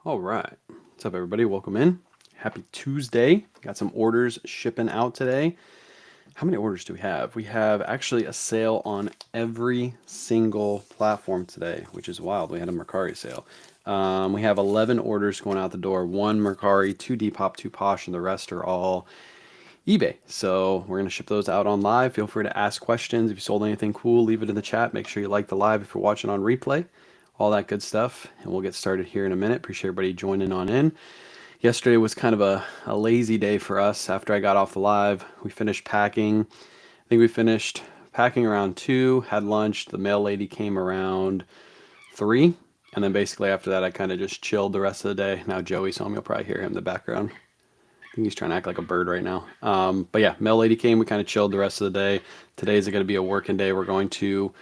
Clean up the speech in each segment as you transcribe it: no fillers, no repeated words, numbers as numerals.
All right. What's up, everybody? Welcome in. Happy Tuesday. Got some orders shipping out today. How many orders do we have? We have actually a sale on every single platform today, which is wild. We had a Mercari sale. We have 11 orders going out the door. One Mercari, two Depop, two Posh, and the rest are all eBay. So we're going to ship those out on live. Feel free to ask questions. If you sold anything cool, leave it in the chat. Make sure you like the live if you're watching on replay. All that good stuff. And we'll get started here in a minute. Appreciate everybody joining on in. Yesterday was kind of a lazy day for us after I got off the live. We finished packing. I think we finished packing around 2, had lunch. The mail lady came around 3. And then basically after that, I kind of just chilled the rest of the day. Now Joey's home. You'll probably hear him in the background. I think he's trying to act like a bird right now. But yeah, mail lady came. We kind of chilled the rest of the day. Today's going to be a working day. We're going to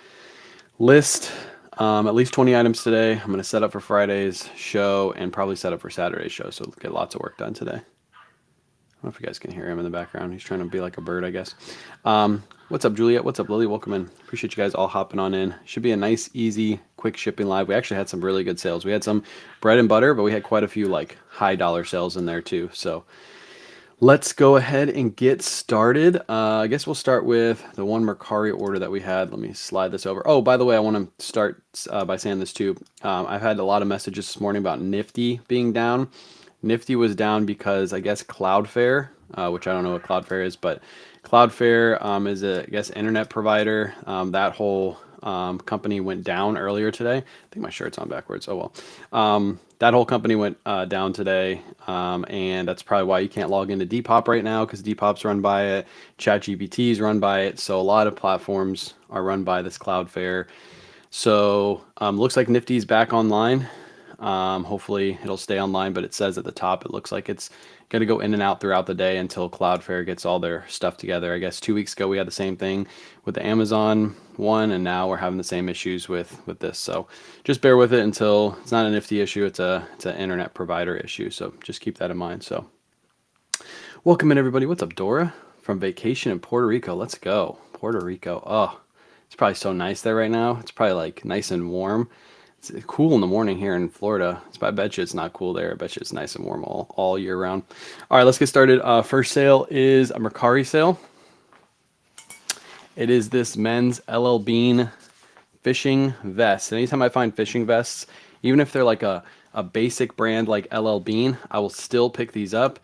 list at least 20 items today. I'm going to set up for Friday's show and probably set up for Saturday's show. So get lots of work done today. I don't know if you guys can hear him in the background. He's trying to be like a bird, I guess. What's up, Juliet? What's up, Lily? Welcome in. Appreciate you guys all hopping on in. Should be a nice, easy, quick shipping live. We actually had some really good sales. We had some bread and butter, but we had quite a few like high dollar sales in there too. So let's go ahead and get started. I guess we'll start with the one Mercari order that we had. Let me slide this over. Oh, by the way, I want to start by saying this too. I've had a lot of messages this morning about Nifty being down. Nifty was down because I guess Cloudflare, which I don't know what Cloudflare is, but Cloudflare is a, I guess, internet provider. That whole company went down earlier today. I think my shirt's on backwards. Oh well. That whole company went down today, and that's probably why you can't log into Depop right now, because Depop's run by it, ChatGPT is run by it, so a lot of platforms are run by this Cloudflare. So looks like Nifty's back online. Hopefully it'll stay online, but it says at the top it looks like it's going to go in and out throughout the day until Cloudflare gets all their stuff together. I guess 2 weeks ago we had the same thing with the Amazon one, and now we're having the same issues with this. So just bear with it until it's not a Nifty issue, it's an internet provider issue. So just keep that in mind. So welcome in, everybody. What's up, Dora? From vacation in Puerto Rico. Let's go. Puerto Rico. Oh, it's probably so nice there right now. It's probably like nice and warm. It's cool in the morning here in Florida. I bet you it's not cool there. I bet you it's nice and warm all year round. All right, let's get started. First sale is a Mercari sale. It is this men's LL Bean fishing vest. And anytime I find fishing vests, even if they're like a basic brand like LL Bean, I will still pick these up.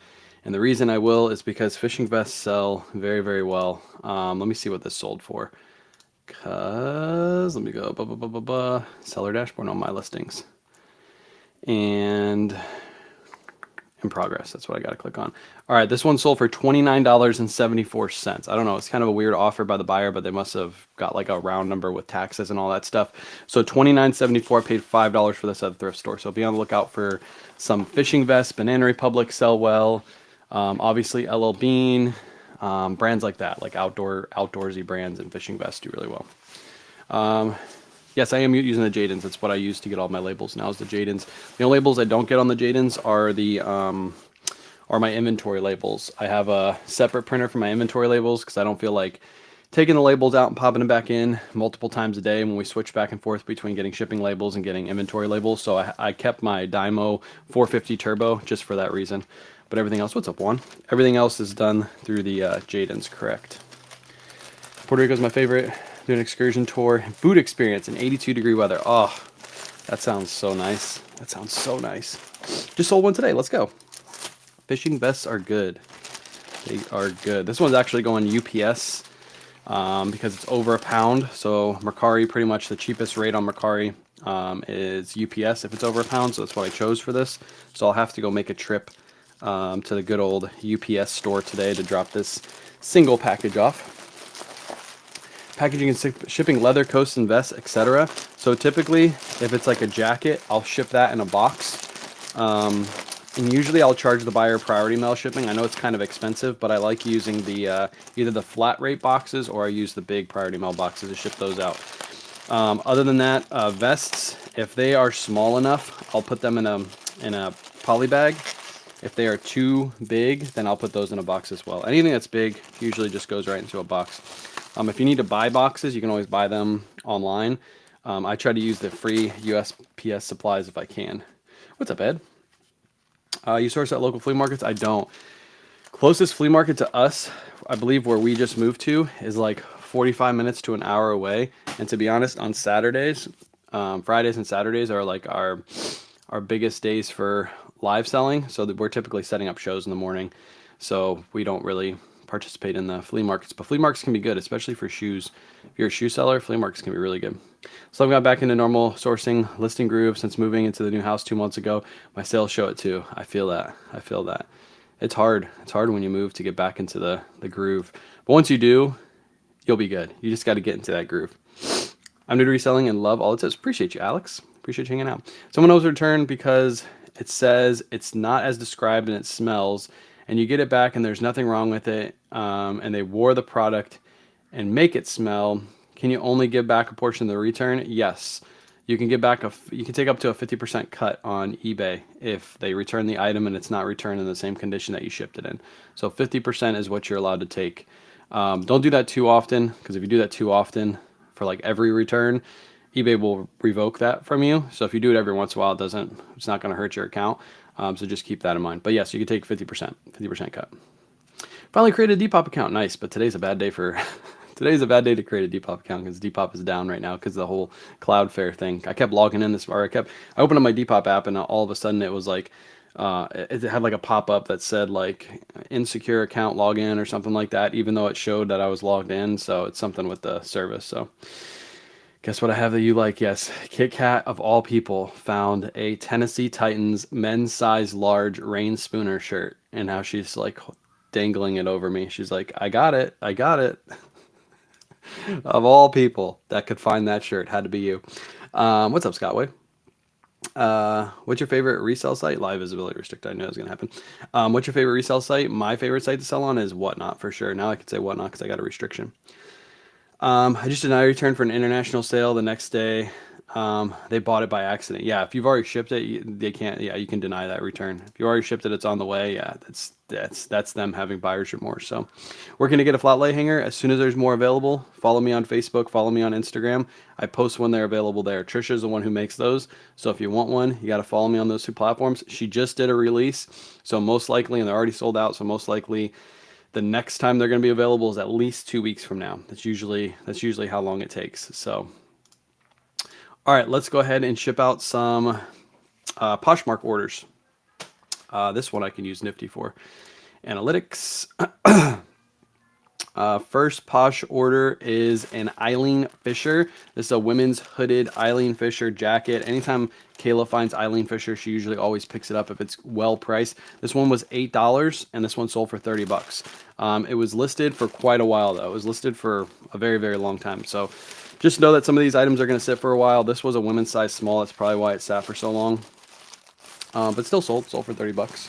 And the reason I will is because fishing vests sell very, very well. Let me see what this sold for. Let me go seller dashboard on my listings, and in progress. That's what I got to click on. All right, this one sold for $29.74. I don't know, it's kind of a weird offer by the buyer, but they must have got like a round number with taxes and all that stuff. So $29.74. I paid $5 for this at the thrift store. So be on the lookout for some fishing vests. Banana Republic sell well. Obviously LL Bean. Brands like that, like outdoorsy brands and fishing vests do really well. Yes, I am using the Jadens. That's what I use to get all my labels now is the Jadens. The only labels I don't get on the Jadens are the are my inventory labels. I have a separate printer for my inventory labels because I don't feel like taking the labels out and popping them back in multiple times a day when we switch back and forth between getting shipping labels and getting inventory labels. So I kept my Dymo 450 Turbo just for that reason. But everything else, what's up, Juan? Everything else is done through the Jadens, correct. Puerto Rico's my favorite. Do an excursion tour, food experience in 82-degree weather. Oh, that sounds so nice. That sounds so nice. Just sold one today. Let's go. Fishing vests are good. They are good. This one's actually going UPS because it's over £1. So Mercari, pretty much the cheapest rate on Mercari is UPS if it's over £1. So that's what I chose for this. So I'll have to go make a trip to the good old UPS store today to drop this single package off. Packaging and shipping leather coats and vests, etc. So typically, if it's like a jacket, I'll ship that in a box. And usually I'll charge the buyer priority mail shipping. I know it's kind of expensive, but I like using the either the flat rate boxes or I use the big priority mail boxes to ship those out. Other than that, vests, if they are small enough, I'll put them in a poly bag. If they are too big, then I'll put those in a box as well. Anything that's big usually just goes right into a box. If you need to buy boxes, you can always buy them online. I try to use the free USPS supplies if I can. What's up, Ed? You source at local flea markets? I don't. Closest flea market to us, I believe where we just moved to, is like 45 minutes to an hour away. And to be honest, on Saturdays, Fridays and Saturdays are like our biggest days for live selling. So that we're typically setting up shows in the morning. So we don't really participate in the flea markets. But flea markets can be good, especially for shoes. If you're a shoe seller, flea markets can be really good. So I've got back into normal sourcing listing groove since moving into the new house 2 months ago. My sales show it too. I feel that. I feel that. It's hard. It's hard when you move to get back into the groove. But once you do, you'll be good. You just got to get into that groove. I'm new to reselling and love all it says. Appreciate you, Alex. Appreciate you hanging out. Someone owes a return because it says it's not as described and it smells, and you get it back and there's nothing wrong with it, and they wore the product and make it smell. Can you only give back a portion of the return? Yes. You can you can take up to a 50% cut on eBay if they return the item and it's not returned in the same condition that you shipped it in. So 50% is what you're allowed to take. Don't do that too often, because if you do that too often for like every return, eBay will revoke that from you. So if you do it every once in a while, it's not going to hurt your account. So just keep that in mind. But yes, you can take 50% cut. Finally created a Depop account. Nice, but today's a bad day for today's a bad day to create a Depop account because Depop is down right now because of the whole Cloudflare thing. I kept logging in I opened up my Depop app and all of a sudden it was like it had like a pop-up that said like insecure account login or something like that, even though it showed that I was logged in. So it's something with the service. So guess what I have that you like? Yes, Kit Kat of all people found a Tennessee Titans men's size large Rain Spooner shirt, and now she's like dangling it over me. She's like, I got it. I got it. Of all people that could find that shirt, had to be you. What's up, Scotway? What's your favorite resale site? Live visibility restricted. I knew it was going to happen. What's your favorite resale site? My favorite site to sell on is Whatnot for sure. Now I could say Whatnot because I got a restriction. I just denied a return for an international sale the next day. They bought it by accident. Yeah, if you've already shipped it, they can't. Yeah, you can deny that return. If you already shipped it, it's on the way. Yeah, that's them having buyer's remorse. So, we're gonna get a flat lay hanger as soon as there's more available. Follow me on Facebook. Follow me on Instagram. I post when they're available there. Trisha's the one who makes those. So if you want one, you got to follow me on those two platforms. She just did a release, so most likely, and they're already sold out. So most likely, the next time they're going to be available is at least 2 weeks from now. That's usually how long it takes. So, all right, let's go ahead and ship out some Poshmark orders. This one I can use Nifty for. Analytics. First Posh order is an Eileen Fisher. This is a women's hooded Eileen Fisher jacket. Anytime Kayla finds Eileen Fisher, she usually always picks it up if it's well priced. This one was $8 and this one sold for $30. It was listed for quite a while though. It was listed for a very, very long time. So just know that some of these items are going to sit for a while. This was a women's size small. That's probably why it sat for so long. But still sold for $30.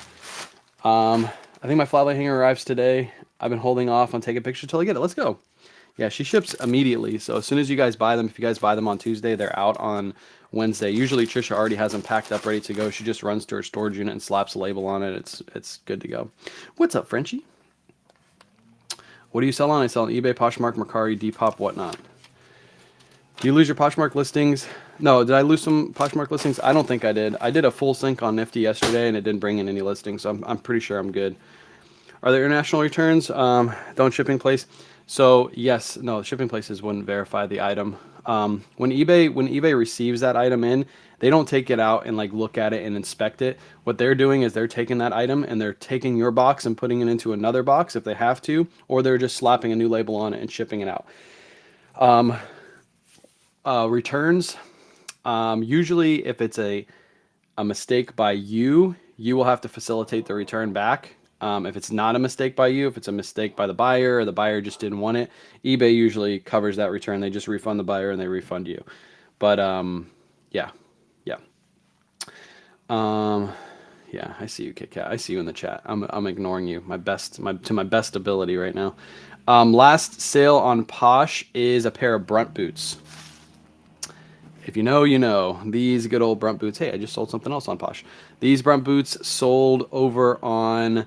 I think my flat lay hanger arrives today. I've been holding off on taking pictures till I get it. Let's go. Yeah, she ships immediately. So as soon as you guys buy them, if you guys buy them on Tuesday, they're out on Wednesday. Usually Trisha already has them packed up, ready to go. She just runs to her storage unit and slaps a label on it. It's good to go. What's up, Frenchie? What do you sell on? I sell on eBay, Poshmark, Mercari, Depop, Whatnot. Do you lose your Poshmark listings? No, did I lose some Poshmark listings? I don't think I did. I did a full sync on Nifty yesterday, and it didn't bring in any listings, so I'm pretty sure I'm good. Are there international returns? Don't shipping place. So yes, no, shipping places wouldn't verify the item. When eBay receives that item in, they don't take it out and like look at it and inspect it. What they're doing is they're taking that item and they're taking your box and putting it into another box if they have to, or they're just slapping a new label on it and shipping it out. Returns. Usually if it's a mistake by you, you will have to facilitate the return back. If it's not a mistake by you, if it's a mistake by the buyer or the buyer just didn't want it, eBay usually covers that return. They just refund the buyer and they refund you. But yeah. Yeah, I see you, Kit Kat. I see you in the chat. I'm ignoring you. To my best ability right now. Last sale on Posh is a pair of Brunt boots. If you know, you know. These good old Brunt boots. Hey, I just sold something else on Posh. These Brunt boots sold over on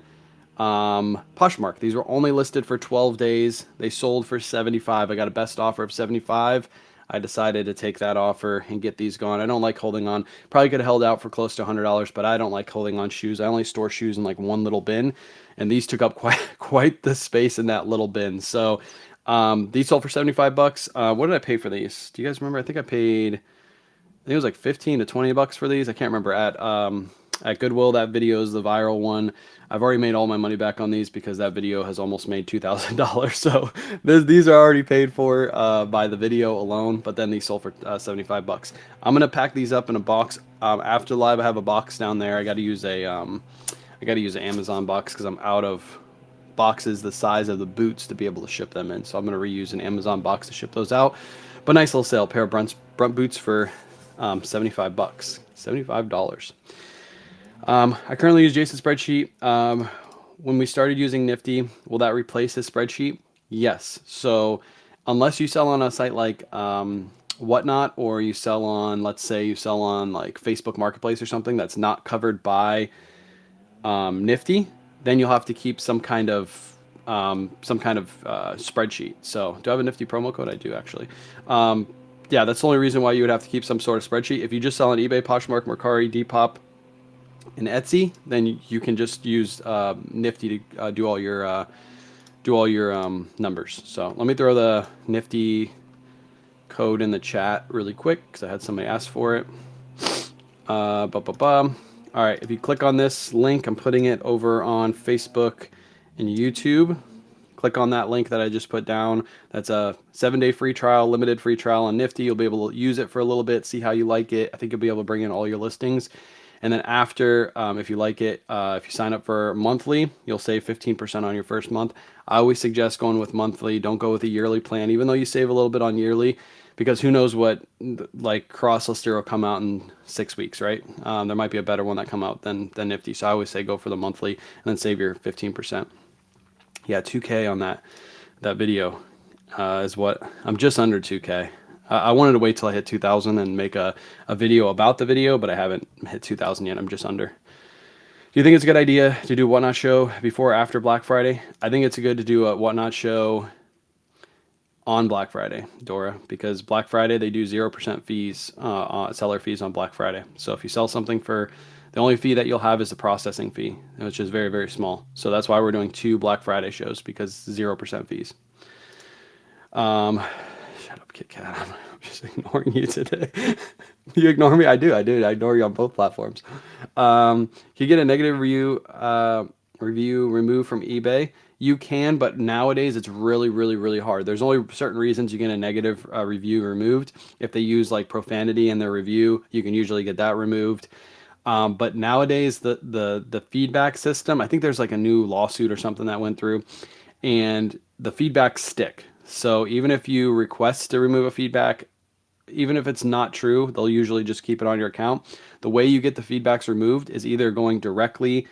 Poshmark. These were only listed for 12 days. They sold for $75. I got a best offer of $75. I decided to take that offer and get these gone. I don't like holding on. Probably could have held out for close to $100, but I don't like holding on shoes. I only store shoes in like one little bin, and these took up quite the space in that little bin. So these sold for 75 bucks. What did I pay for these? Do you guys remember? I think it was like 15 to 20 bucks for these. I can't remember. At Goodwill, that video is the viral one. I've already made all my money back on these because that video has almost made $2,000. So these are already paid for by the video alone, but then these sold for 75 bucks. I'm going to pack these up in a box. After live, I have a box down there. I got to use an Amazon box because I'm out of boxes the size of the boots to be able to ship them in. So I'm going to reuse an Amazon box to ship those out. But nice little sale. Pair of brunt boots for 75 bucks. $75. I currently use Jason's spreadsheet. When we started using Nifty, will that replace his spreadsheet? Yes. So unless you sell on a site like Whatnot, or you sell on, let's say you sell on like Facebook Marketplace or something that's not covered by Nifty, then you'll have to keep some kind of spreadsheet. So do I have a Nifty promo code? I do actually. Yeah, that's the only reason why you would have to keep some sort of spreadsheet. If you just sell on eBay, Poshmark, Mercari, Depop, and Etsy, then you can just use Nifty to do all your numbers. So let me throw the Nifty code in the chat really quick because I had somebody ask for it. All right, if you click on this link, I'm putting it over on Facebook and YouTube. Click on that link that I just put down. That's a 7-day free trial, limited free trial on Nifty. You'll be able to use it for a little bit, see how you like it. I think you'll be able to bring in all your listings. And then after, if you like it, if you sign up for monthly, you'll save 15% on your first month. I always suggest going with monthly. Don't go with a yearly plan, even though you save a little bit on yearly, because who knows what, like cross-lister will come out in 6 weeks, right? There might be a better one that come out than Nifty. So I always say go for the monthly and then save your 15%. Yeah, 2K on that video is what, I'm just under 2K. I wanted to wait till I hit 2,000 and make a video about the video, but I haven't hit 2,000 yet. I'm just under. Do you think it's a good idea to do a Whatnot show before or after Black Friday? I think it's good to do a Whatnot show on Black Friday, Dora, because Black Friday they do 0% fees, seller fees on Black Friday. So if you sell something for, the only fee that you'll have is the processing fee, which is very, very small. So that's why we're doing 2 Black Friday shows, because 0% fees. Shut up, Kit Kat. I'm just ignoring you today. You ignore me? I do. I ignore you on both platforms. Can you get a negative review removed from eBay? You can, but nowadays it's really, really, really hard. There's only certain reasons you get a negative review removed. If they use like profanity in their review, you can usually get that removed. But nowadays the feedback system, I think there's like a new lawsuit or something that went through, and the feedbacks stick. So even if you request to remove a feedback, even if it's not true, they'll usually just keep it on your account. The way you get the feedbacks removed is either going directly,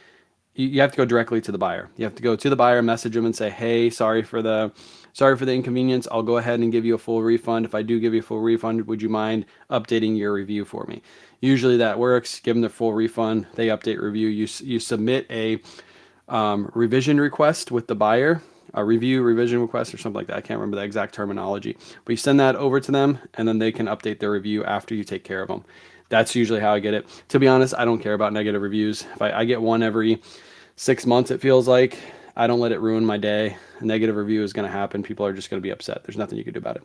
you have to go directly to the buyer. You have to go to the buyer, message them and say, hey, sorry for the inconvenience. I'll go ahead and give you a full refund. If I do give you a full refund, would you mind updating your review for me? Usually that works. Give them their full refund. They update review. You submit a revision request with the buyer, a review revision request or something like that. I can't remember the exact terminology, but you send that over to them and then they can update their review after you take care of them. That's usually how I get it. To be honest, I don't care about negative reviews. If I get one every 6 months, it feels like, I don't let it ruin my day. A negative review is going to happen. People are just going to be upset. There's nothing you can do about it.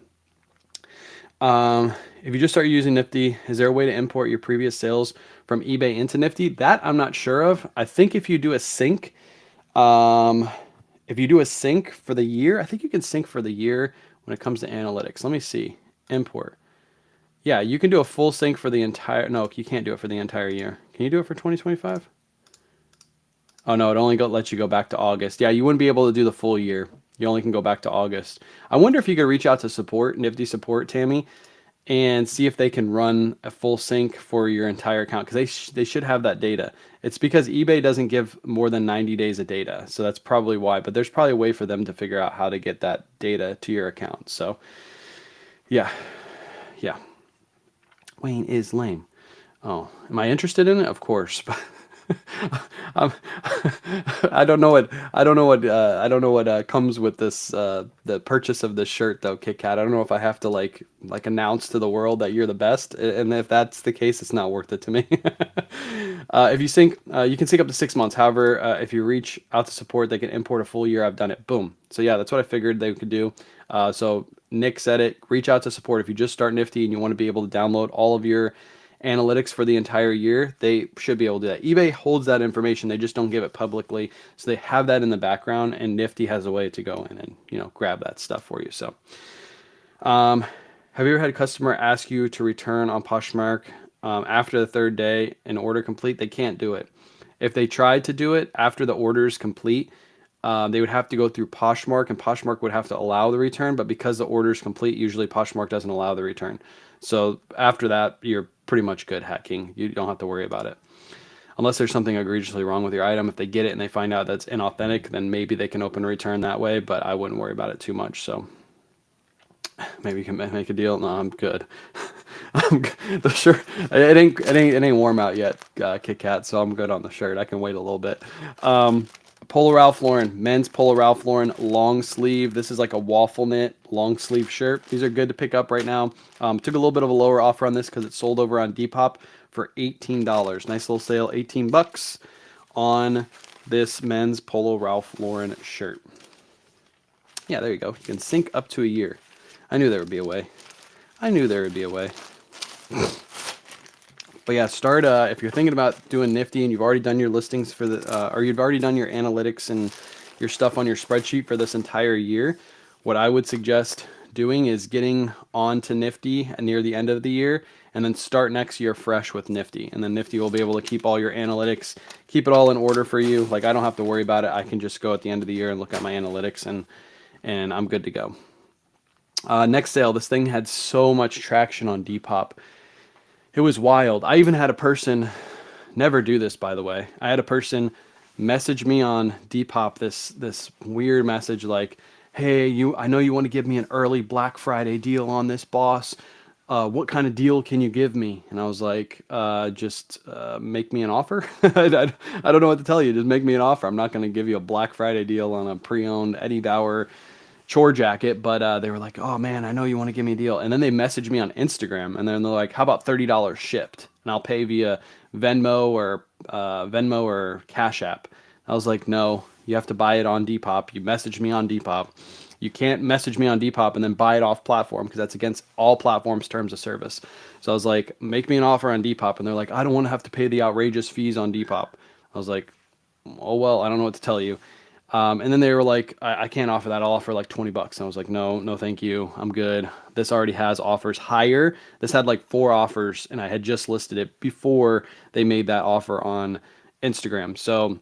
If you just start using Nifty, is there a way to import your previous sales from eBay into Nifty? That I'm not sure of. I think if you do a sync, if you do a sync for the year, I think you can sync for the year when it comes to analytics. Let me see. Import. Yeah, you can do a full sync for the entire, no, you can't do it for the entire year. Can you do it for 2025? Oh no, it only lets you go back to August. Yeah, you wouldn't be able to do the full year. You only can go back to August. I wonder if you could reach out to support, Nifty support, Tammy, and see if they can run a full sync for your entire account, because they should have that data. It's because eBay doesn't give more than 90 days of data, so that's probably why. But there's probably a way for them to figure out how to get that data to your account. So, yeah. Wayne is lame. Oh, am I interested in it? Of course. I don't know what comes with this the purchase of this shirt though, Kit Kat. I don't know if I have to like announce to the world that you're the best, and if that's the case, it's not worth it to me. If you sync, you can sync up to 6 months. However, if you reach out to support, they can import a full year. I've done it. Boom. So yeah, that's what I figured they could do. So Nick said it. Reach out to support if you just start Nifty and you want to be able to download all of your analytics for the entire year. They should be able to do that. eBay holds that information. They just don't give it publicly. So they have that in the background, and Nifty has a way to go in and grab that stuff for you. So have you ever had a customer ask you to return on Poshmark after the third day and order complete? They can't do it. If they tried to do it after the order is complete, they would have to go through Poshmark, and Poshmark would have to allow the return. But because the order is complete, usually Poshmark doesn't allow the return. So after that, you're pretty much good hacking. You don't have to worry about it. Unless there's something egregiously wrong with your item. If they get it and they find out that's inauthentic, then maybe they can open a return that way, but I wouldn't worry about it too much. So maybe you can make a deal. No, I'm good. I'm good. The shirt, it ain't warm out yet, Kit Kat, so I'm good on the shirt. I can wait a little bit. Polo Ralph Lauren, men's Polo Ralph Lauren long sleeve. This is like a waffle knit long sleeve shirt. These are good to pick up right now. Took a little bit of a lower offer on this because it's sold over on Depop for $18. Nice little sale, 18 bucks on this men's Polo Ralph Lauren shirt. Yeah, there you go. You can sync up to a year. I knew there would be a way. I knew there would be a way. But yeah, start if you're thinking about doing Nifty and you've already done your listings for the, or you've already done your analytics and your stuff on your spreadsheet for this entire year. What I would suggest doing is getting onto Nifty near the end of the year, and then start next year fresh with Nifty. And then Nifty will be able to keep all your analytics, keep it all in order for you. Like I don't have to worry about it. I can just go at the end of the year and look at my analytics, and I'm good to go. Next sale, this thing had so much traction on Depop. It was wild. I even had a person, never do this by the way, I had a person message me on Depop this weird message like, hey, I know you want to give me an early Black Friday deal on this, boss. What kind of deal can you give me? And I was like, just make me an offer. I don't know what to tell you. Just make me an offer. I'm not going to give you a Black Friday deal on a pre-owned Eddie Bauer chore jacket, but they were like, oh man, I know you want to give me a deal. And then they messaged me on Instagram, and then they're like, how about $30 shipped? And I'll pay via Venmo or Cash App. I was like, no, you have to buy it on Depop. You message me on Depop. You can't message me on Depop and then buy it off platform because that's against all platforms' terms of service. So I was like, make me an offer on Depop. And they're like, I don't want to have to pay the outrageous fees on Depop. I was like, oh, well, I don't know what to tell you. And then they were like, I can't offer that. I'll offer like 20 bucks. And I was like, no, thank you. I'm good. This already has offers higher. This had like 4 offers, and I had just listed it before they made that offer on Instagram. So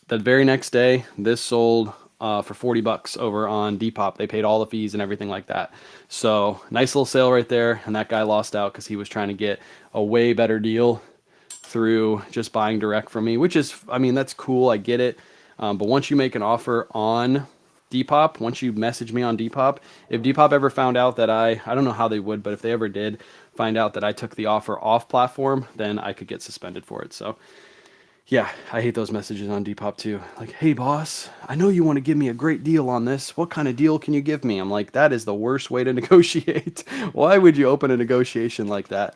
the very next day, this sold for 40 bucks over on Depop. They paid all the fees and everything like that. So nice little sale right there. And that guy lost out because he was trying to get a way better deal through just buying direct from me, which is, I mean, that's cool. I get it. But once you make an offer on Depop, once you message me on Depop, if Depop ever found out that I don't know how they would, but if they ever did find out that I took the offer off platform, then I could get suspended for it. So yeah, I hate those messages on Depop too. Like, hey boss, I know you want to give me a great deal on this. What kind of deal can you give me? I'm like, that is the worst way to negotiate. Why would you open a negotiation like that?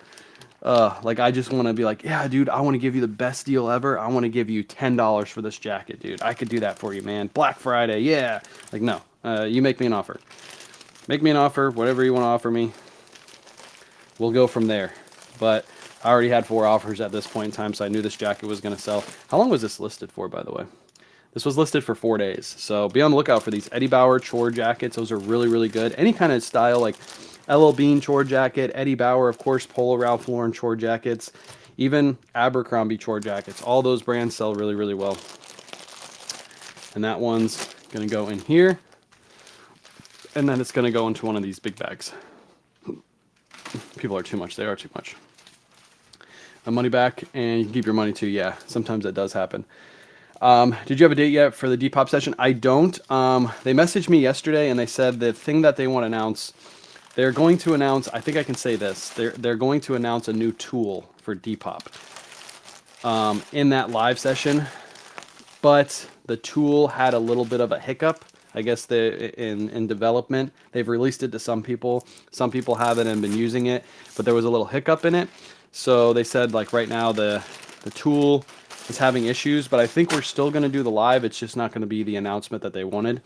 Like I just want to be like, yeah, dude, I want to give you the best deal ever. I want to give you $10 for this jacket, dude. I could do that for you, man. Black Friday, yeah. Like, no, you make me an offer. Make me an offer, whatever you want to offer me. We'll go from there. But I already had 4 offers at this point in time, so I knew this jacket was going to sell. How long was this listed for, by the way? This was listed for 4 days. So be on the lookout for these Eddie Bauer chore jackets. Those are really, really good. Any kind of style, like LL Bean chore jacket, Eddie Bauer, of course, Polo Ralph Lauren chore jackets, even Abercrombie chore jackets. All those brands sell really, really well. And that one's going to go in here. And then it's going to go into one of these big bags. People are too much. They are too much. My money back, and you can keep your money too. Yeah, sometimes that does happen. Did you have a date yet for the Depop session? I don't. They messaged me yesterday, and they said the thing that they want to announce, they're going to announce, I think I can say this, they're going to announce a new tool for Depop in that live session. but the tool had a little bit of a hiccup. I guess in development, they've released it to some people. Some people haven't and been using it, but there was a little hiccup in it. So they said like right now the tool is having issues, but I think we're still going to do the live. It's just not going to be the announcement that they wanted.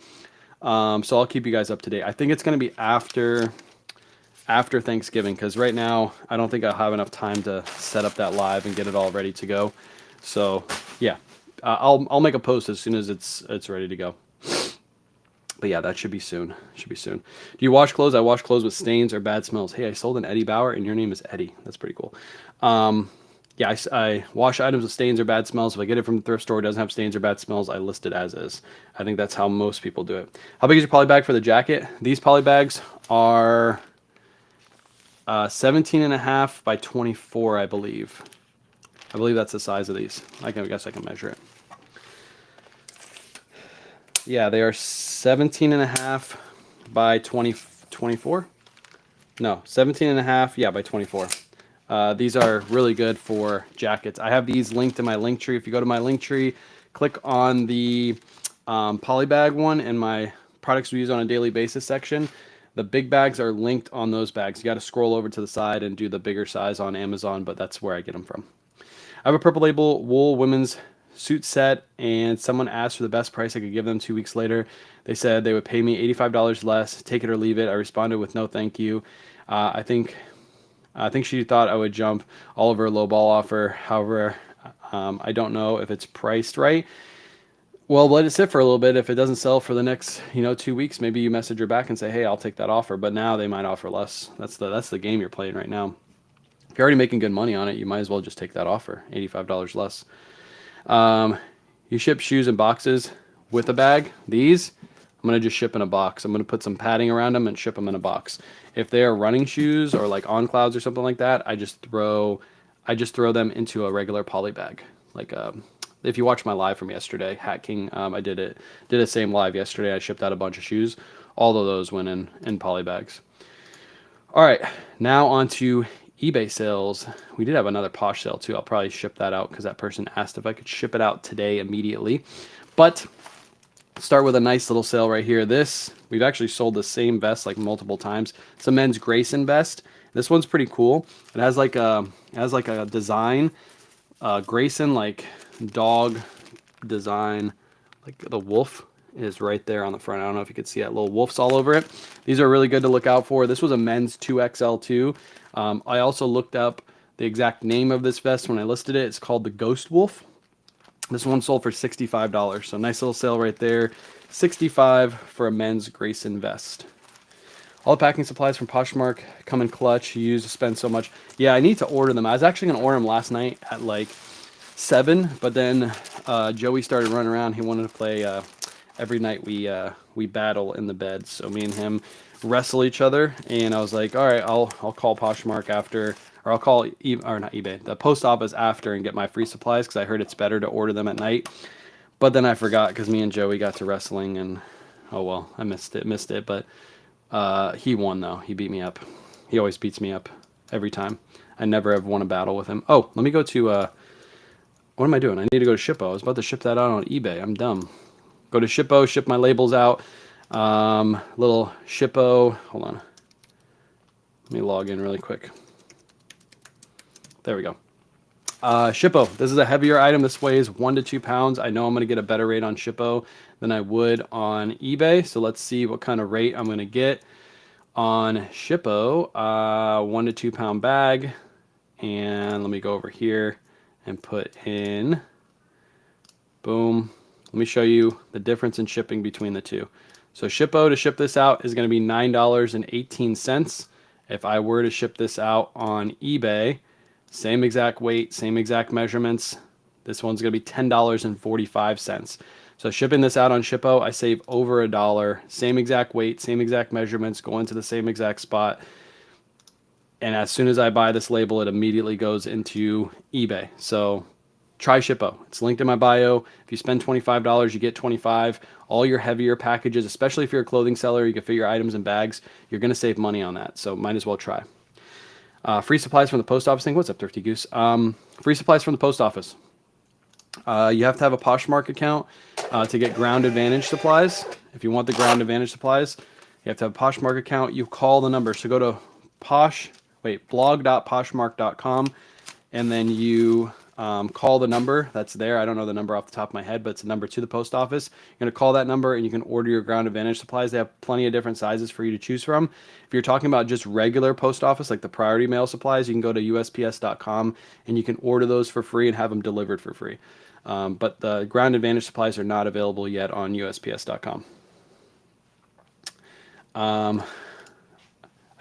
So I'll keep you guys up to date. I think it's going to be after Thanksgiving, because right now I don't think I'll have enough time to set up that live and get it all ready to go. So yeah, I'll make a post as soon as it's ready to go. But yeah, that should be soon. Should be soon. Do you wash clothes? I wash clothes with stains or bad smells. Hey, I sold an Eddie Bauer, and your name is Eddie. That's pretty cool. Yeah, I wash items with stains or bad smells. If I get it from the thrift store, it doesn't have stains or bad smells, I list it as is. I think that's how most people do it. How big is your poly bag for the jacket? These poly bags are 17.5 by 24, I believe. I believe that's the size of these. I guess I can measure it. Yeah, they are 17.5 by 24. No, 17.5, yeah, by 24. These are really good for jackets. I have these linked in my link tree. If you go to my link tree, click on the polybag one and my products we use on a daily basis section. The big bags are linked on those bags. You got to scroll over to the side and do the bigger size on Amazon, but that's where I get them from. I have a Purple Label wool women's suit set, and someone asked for the best price I could give them 2 weeks later. They said they would pay me $85 less, take it or leave it. I responded with no thank you. I think she thought I would jump all over a low ball offer. However, I don't know if it's priced right. Well, let it sit for a little bit. If it doesn't sell for the next 2 weeks, maybe you message her back and say, hey, I'll take that offer. But now they might offer less. That's the game you're playing right now. If you're already making good money on it, you might as well just take that offer, $85 less. You ship shoes in boxes with a bag. These, I'm going to just ship in a box. I'm going to put some padding around them and ship them in a box. If they are running shoes or like on clouds or something like that, I just throw them into a regular poly bag. Like if you watch my live from yesterday, Hat King, I did a same live yesterday. I shipped out a bunch of shoes. All of those went in poly bags. All right, now on to eBay sales. We did have another Posh sale too. I'll probably ship that out because that person asked if I could ship it out today immediately. But start with a nice little sale right here. We've actually sold the same vest like multiple times. It's a men's Grayson vest. This one's pretty cool. It has like a design, Grayson like dog design, like the wolf is right there on the front. I don't know if you could see that little wolf's all over it. These are really good to look out for. This was a men's 2XL2. I also looked up the exact name of this vest when I listed it. It's called the Ghost Wolf. This one sold for $65. So nice little sale right there. $65 for a men's Grayson vest. All the packing supplies from Poshmark come in clutch. You use to spend so much. Yeah, I need to order them. I was actually going to order them last night at like 7, but then Joey started running around. He wanted to play. Every night we battle in the bed. So me and him wrestle each other, and I was like, all right, I'll call Poshmark after, or I'll call not eBay, the post office after, and get my free supplies because I heard it's better to order them at night. But then I forgot because me and Joey got to wrestling, and oh well, I missed it. But he won though. He beat me up. He always beats me up every time. I never have won a battle with him. Oh, let me go to what am I doing? I need to go to Shippo. I was about to ship that out on eBay. I'm dumb. Go to Shippo, ship my labels out. Little Shippo. Hold on. Let me log in really quick. There we go. Shippo. This is a heavier item. This weighs 1 to 2 pounds. I know I'm going to get a better rate on Shippo than I would on eBay. So let's see what kind of rate I'm going to get on Shippo. 1 to 2 pound bag. And let me go over here and put in. Boom. Let me show you the difference in shipping between the two. So Shippo to ship this out is going to be $9.18. If I were to ship this out on eBay, same exact weight, same exact measurements, this one's going to be $10.45. So shipping this out on Shippo, I save over $1. Same exact weight, same exact measurements, going to the same exact spot. And as soon as I buy this label, it immediately goes into eBay. So try Shippo. It's linked in my bio. If you spend $25, you get $25. All your heavier packages, especially if you're a clothing seller, you can fit your items in bags. You're going to save money on that, so might as well try. Free supplies from the post office thing. What's up, Thrifty Goose? Free supplies from the post office. You have to have a Poshmark account to get Ground Advantage supplies. If you want the Ground Advantage supplies, you have to have a Poshmark account. You call the number. So go to blog.poshmark.com, and then you call the number that's there. I don't know the number off the top of my head, but it's a number to the post office. You're going to call that number and you can order your Ground Advantage supplies. They have plenty of different sizes for you to choose from. If you're talking about just regular post office, like the priority mail supplies, you can go to USPS.com and you can order those for free and have them delivered for free. But the Ground Advantage supplies are not available yet on USPS.com. I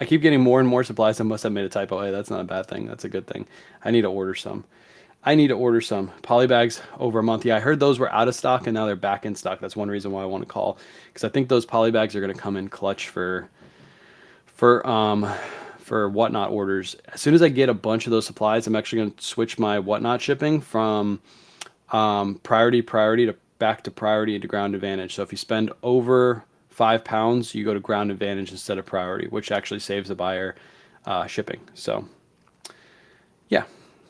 keep getting more and more supplies. I must have made a typo. Hey, that's not a bad thing. That's a good thing. I need to order some. Polybags over a month. Yeah, I heard those were out of stock and now they're back in stock. That's one reason why I want to call, because I think those polybags are going to come in clutch for Whatnot orders. As soon as I get a bunch of those supplies, I'm actually going to switch my Whatnot shipping from priority to back to priority to Ground Advantage. So if you spend over £5, you go to Ground Advantage instead of priority, which actually saves the buyer shipping. So yeah,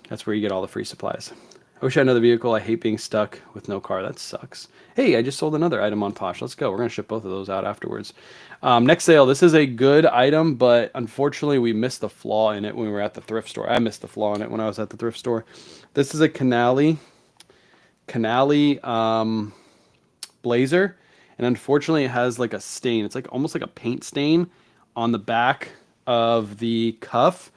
that's where you get all the free supplies. I wish I had another vehicle. I hate being stuck with no car. That sucks. Hey, I just sold another item on Posh. Let's go. We're going to ship both of those out afterwards. Next sale. This is a good item, but unfortunately we missed the flaw in it when we were at the thrift store. I missed the flaw in it when I was at the thrift store. This is a Canali blazer, and unfortunately it has like a stain. It's like almost like a paint stain on the back of the cuff.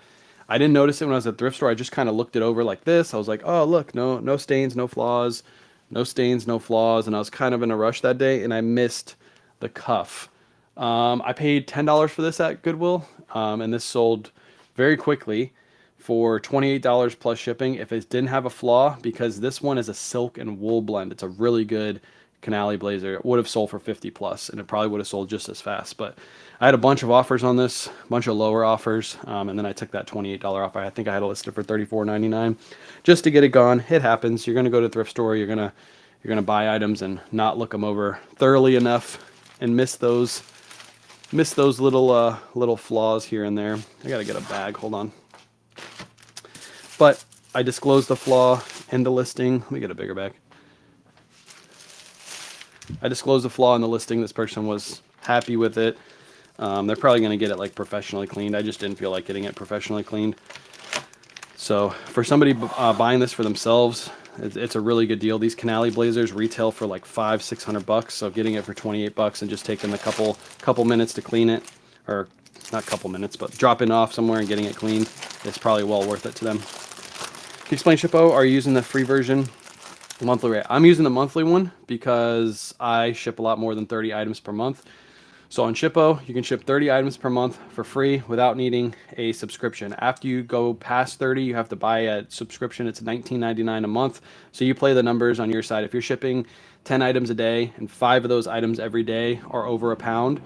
I didn't notice it when I was at the thrift store. I just kind of looked it over like this. I was like, oh, look, no stains, no flaws, no stains, no flaws. And I was kind of in a rush that day and I missed the cuff. I paid $10 for this at Goodwill, and this sold very quickly for $28 plus shipping if it didn't have a flaw, because this one is a silk and wool blend. It's a really good Canali blazer. It would have sold for 50 plus, and it probably would have sold just as fast. But I had a bunch of offers on this, a bunch of lower offers, and then I took that $28 off. I think I had it listed for $34.99 just to get it gone. It happens. You're gonna go to the thrift store. You're gonna buy items and not look them over thoroughly enough and miss those little flaws here and there. I gotta get a bag. Hold on. But I disclosed the flaw in the listing. Let me get a bigger bag. I disclosed the flaw in the listing. This person was happy with it. They're probably going to get it like professionally cleaned. I just didn't feel like getting it professionally cleaned. So for somebody buying this for themselves, it's a really good deal. These Canali blazers retail for like $500-600. So getting it for $28 and just taking a couple minutes to clean it, or not couple minutes, but dropping it off somewhere and getting it cleaned, is probably well worth it to them. Can you explain, Shippo? Are you using the free version? Monthly rate. I'm using the monthly one because I ship a lot more than 30 items per month. So on Shippo, you can ship 30 items per month for free without needing a subscription. After you go past 30, you have to buy a subscription. It's $19.99 a month. So you play the numbers on your side. If you're shipping 10 items a day and 5 of those items every day are over £1,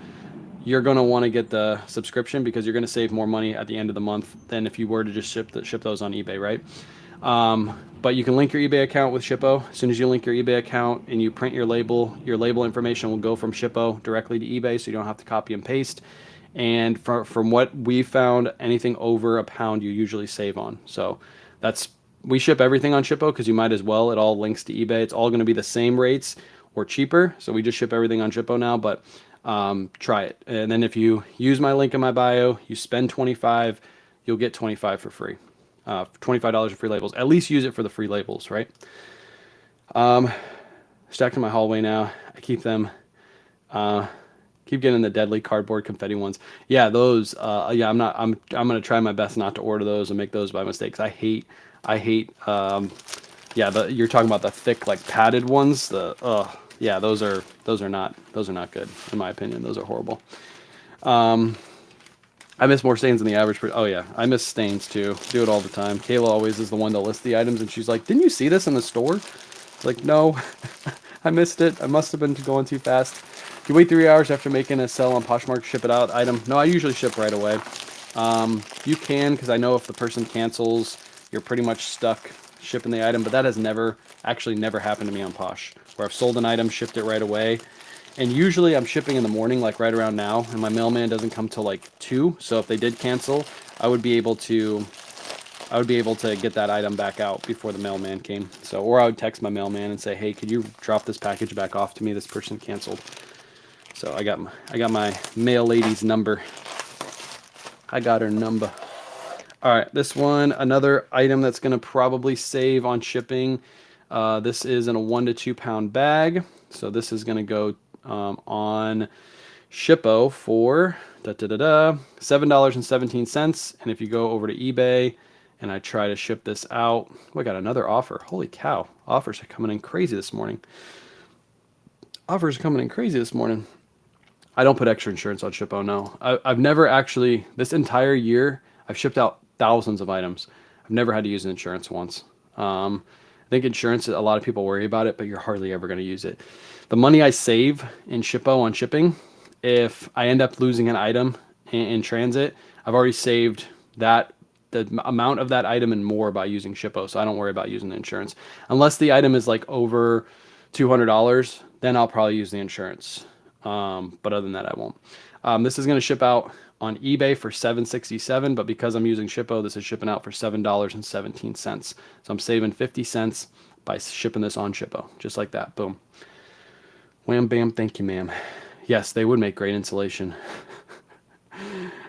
you're going to want to get the subscription because you're going to save more money at the end of the month than if you were to just ship those on eBay, right? But you can link your eBay account with Shippo. As soon as you link your eBay account and you print your label information will go from Shippo directly to eBay, so you don't have to copy and paste. And from what we found, anything over £1 you usually save on. So we ship everything on Shippo because you might as well. It all links to eBay. It's all going to be the same rates or cheaper. So we just ship everything on Shippo now, but try it. And then if you use my link in my bio, you spend $25, you'll get $25 for free. $25 for free labels. At least use it for the free labels, right? Stacked in my hallway now. I keep them. Keep getting the deadly cardboard confetti ones. Yeah, those. Yeah, I'm gonna try my best not to order those and make those by mistake. I hate. Yeah, you're talking about the thick, like padded ones. Yeah, those are not good in my opinion. Those are horrible. I miss more stains than the average person. Oh yeah, I miss stains too. Do it all the time. Kayla always is the one to list the items, and she's like, "Didn't you see this in the store?" It's like, no, I missed it. I must have been going too fast. You wait 3 hours after making a sell on Poshmark to ship it out item. No, I usually ship right away. You can, because I know if the person cancels, you're pretty much stuck shipping the item. But that has never happened to me on Posh, where I've sold an item, shipped it right away. And usually I'm shipping in the morning, like right around now, and my mailman doesn't come till like 2. So if they did cancel, I would be able to I would be able to get that item back out before the mailman came. So, or I would text my mailman and say, "Hey, could you drop this package back off to me? This person canceled." So I got my mail lady's number. I got her number. All right, this one, another item that's going to probably save on shipping. This is in a 1 to 2 pound bag. So this is going to go on Shippo for $7.17. And if you go over to eBay and I try to ship this out, we got another offer. Holy cow. Offers are coming in crazy this morning. Offers are coming in crazy this morning. I don't put extra insurance on Shippo, no. I've never actually, this entire year, I've shipped out thousands of items. I've never had to use an insurance once. I think insurance, a lot of people worry about it, but you're hardly ever going to use it. The money I save in Shippo on shipping, if I end up losing an item in transit, I've already saved the amount of that item and more by using Shippo, so I don't worry about using the insurance. Unless the item is like over $200, then I'll probably use the insurance. But other than that, I won't. This is going to ship out on eBay for $7.67, but because I'm using Shippo, this is shipping out for $7.17. So I'm saving 50 cents by shipping this on Shippo, just like that. Boom. Wham, bam, thank you, ma'am. Yes, they would make great insulation.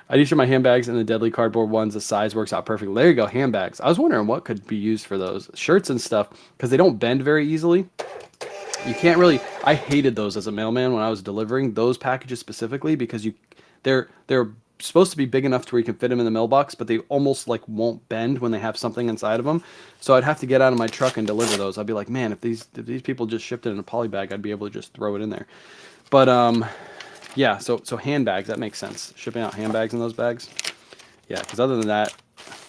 I do ship my handbags and the deadly cardboard ones. The size works out perfectly. There you go, handbags. I was wondering what could be used for those. Shirts and stuff, because they don't bend very easily. You can't really, I hated those as a mailman when I was delivering those packages specifically, because they're supposed to be big enough to where you can fit them in the mailbox, but they almost like won't bend when they have something inside of them. So I'd have to get out of my truck and deliver those. I'd be like, man, if these people just shipped it in a poly bag, I'd be able to just throw it in there. But yeah, so handbags, that makes sense. Shipping out handbags in those bags. Yeah, because other than that,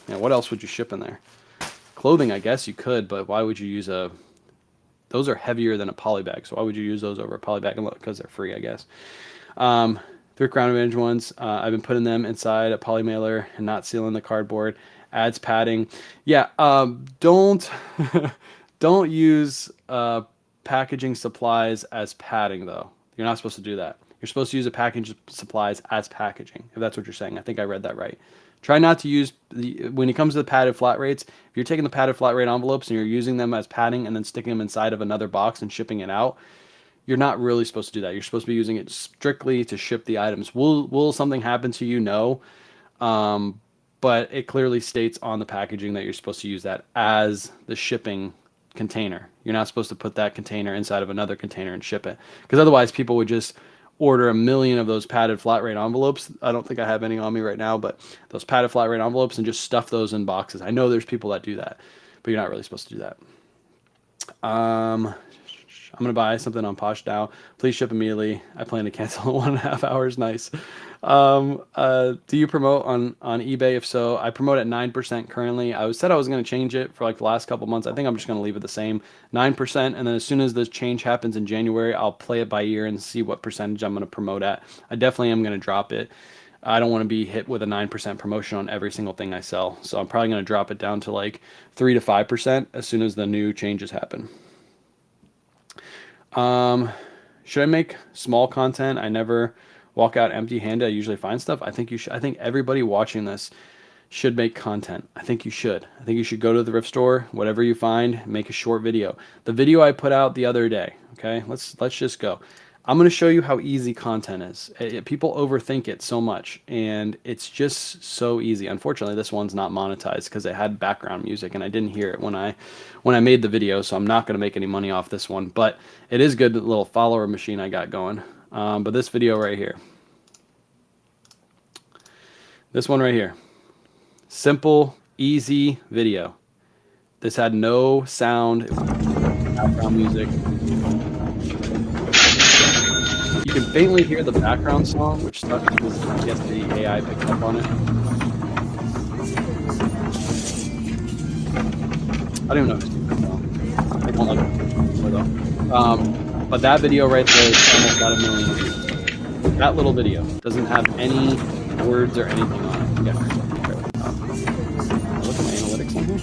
what else would you ship in there? Clothing, I guess you could, but why would you use those are heavier than a poly bag, so why would you use those over a poly bag? Because they're free, I guess. Thrift Ground Advantage ones, I've been putting them inside a poly mailer and not sealing the cardboard. Adds padding. Yeah, don't don't use packaging supplies as padding, though. You're not supposed to do that. You're supposed to use a packaging supplies as packaging, if that's what you're saying. I think I read that right. Try not to use, when it comes to the padded flat rates, if you're taking the padded flat rate envelopes and you're using them as padding and then sticking them inside of another box and shipping it out, you're not really supposed to do that. You're supposed to be using it strictly to ship the items. Will something happen to you? No. But it clearly states on the packaging that you're supposed to use that as the shipping container. You're not supposed to put that container inside of another container and ship it, because otherwise people would just order 1,000,000 of those padded flat rate envelopes. I don't think I have any on me right now, but those padded flat rate envelopes, and just stuff those in boxes. I know there's people that do that, but you're not really supposed to do that. I'm going to buy something on Posh now. Please ship immediately. I plan to cancel in 1.5 hours. Nice. Do you promote on eBay? If so, I promote at 9% currently. I said I was going to change it for like the last couple months. I think I'm just going to leave it the same, 9%. And then as soon as the change happens in January, I'll play it by ear and see what percentage I'm going to promote at. I definitely am going to drop it. I don't want to be hit with a 9% promotion on every single thing I sell. So I'm probably going to drop it down to like 3 to 5% as soon as the new changes happen. Should I make small content? I never walk out empty-handed. I usually find stuff. I think you should. I think everybody watching this should make content. I think you should. I think you should go to the thrift store, whatever you find, make a short video. The video I put out the other day, okay? Let's just go. I'm going to show you how easy content is. People overthink it so much, and it's just so easy. Unfortunately, this one's not monetized because it had background music, and I didn't hear it when I made the video, so I'm not going to make any money off this one. But it is good, little follower machine I got going. But this video right here, this one right here, simple, easy video. This had no sound, it was background music. You can faintly hear the background song, which sucks because I guess the AI picked up on it. I don't even know who's doing that song. I don't like it though. But that video right there is almost at 1 million views. That little video doesn't have any words or anything on it. Yeah. Look at my analytics on here.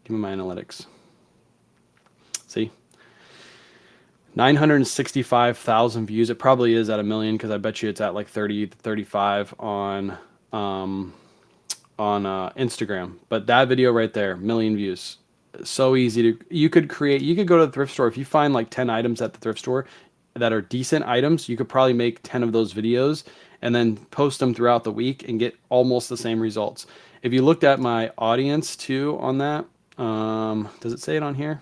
Give me my analytics. See? 965,000 views. It probably is at 1 million because I bet you it's at like 30 to 35 on on Instagram. But that video right there, million views. So easy to, you could go to the thrift store. If you find like 10 items at the thrift store that are decent items, you could probably make 10 of those videos and then post them throughout the week and get almost the same results. If you looked at my audience too on that, does it say it on here?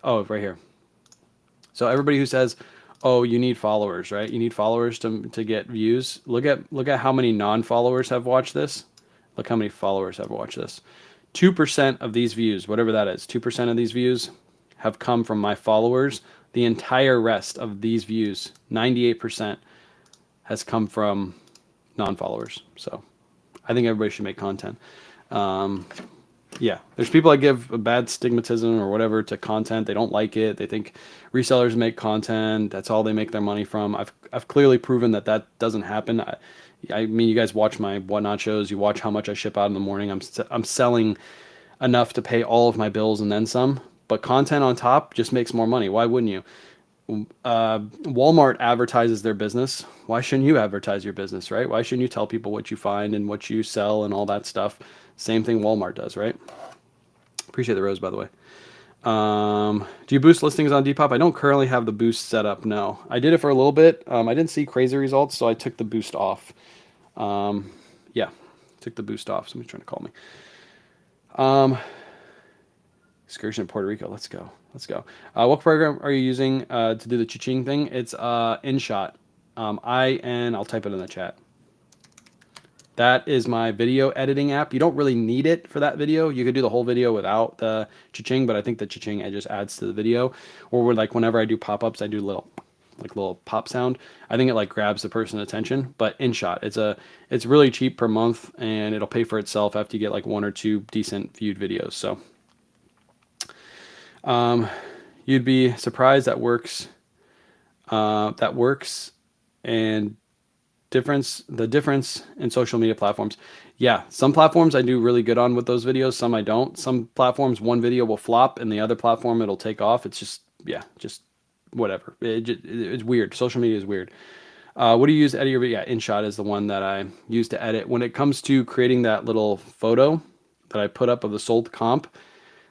Oh, right here. So everybody who says, "Oh, you need followers, right? You need followers to get views." Look at how many non-followers have watched this. Look how many followers have watched this. 2% of these views, whatever that is, 2% of these views have come from my followers. The entire rest of these views, 98%, has come from non-followers. So I think everybody should make content. Yeah, there's people that give a bad stigmatism or whatever to content. They don't like it. They think resellers make content. That's all they make their money from. I've clearly proven that that doesn't happen. I mean, you guys watch my whatnot shows. You watch how much I ship out in the morning. I'm selling enough to pay all of my bills and then some. But content on top just makes more money. Why wouldn't you? Walmart advertises their business. Why shouldn't you advertise your business, right? Why shouldn't you tell people what you find and what you sell and all that stuff? Same thing Walmart does, right? Appreciate the rose, by the way. Do you boost listings on Depop? I don't currently have the boost set up. No, I did it for a little bit. I didn't see crazy results, so I took the boost off. Yeah, took the boost off. Somebody's trying to call me. Excursion in Puerto Rico. Let's go. Let's go. What program are you using to do the cha-ching thing? It's InShot. I'll type it in the chat. That is my video editing app. You don't really need it for that video. You could do the whole video without the cha-ching, but I think the cha-ching it just adds to the video. Or like whenever I do pop-ups, I do little pop sound. I think it like grabs the person's attention. But InShot, it's really cheap per month, and it'll pay for itself after you get like 1 or 2 decent viewed videos. So you'd be surprised that works. And the difference in social media platforms. Yeah, some platforms I do really good on with those videos, some I don't. Some platforms, one video will flop and the other platform it'll take off. It's just, yeah, just whatever. It's weird. Social media is weird. What do you use to edit your video? Yeah, InShot is the one that I use to edit. When it comes to creating that little photo that I put up of the sold comp,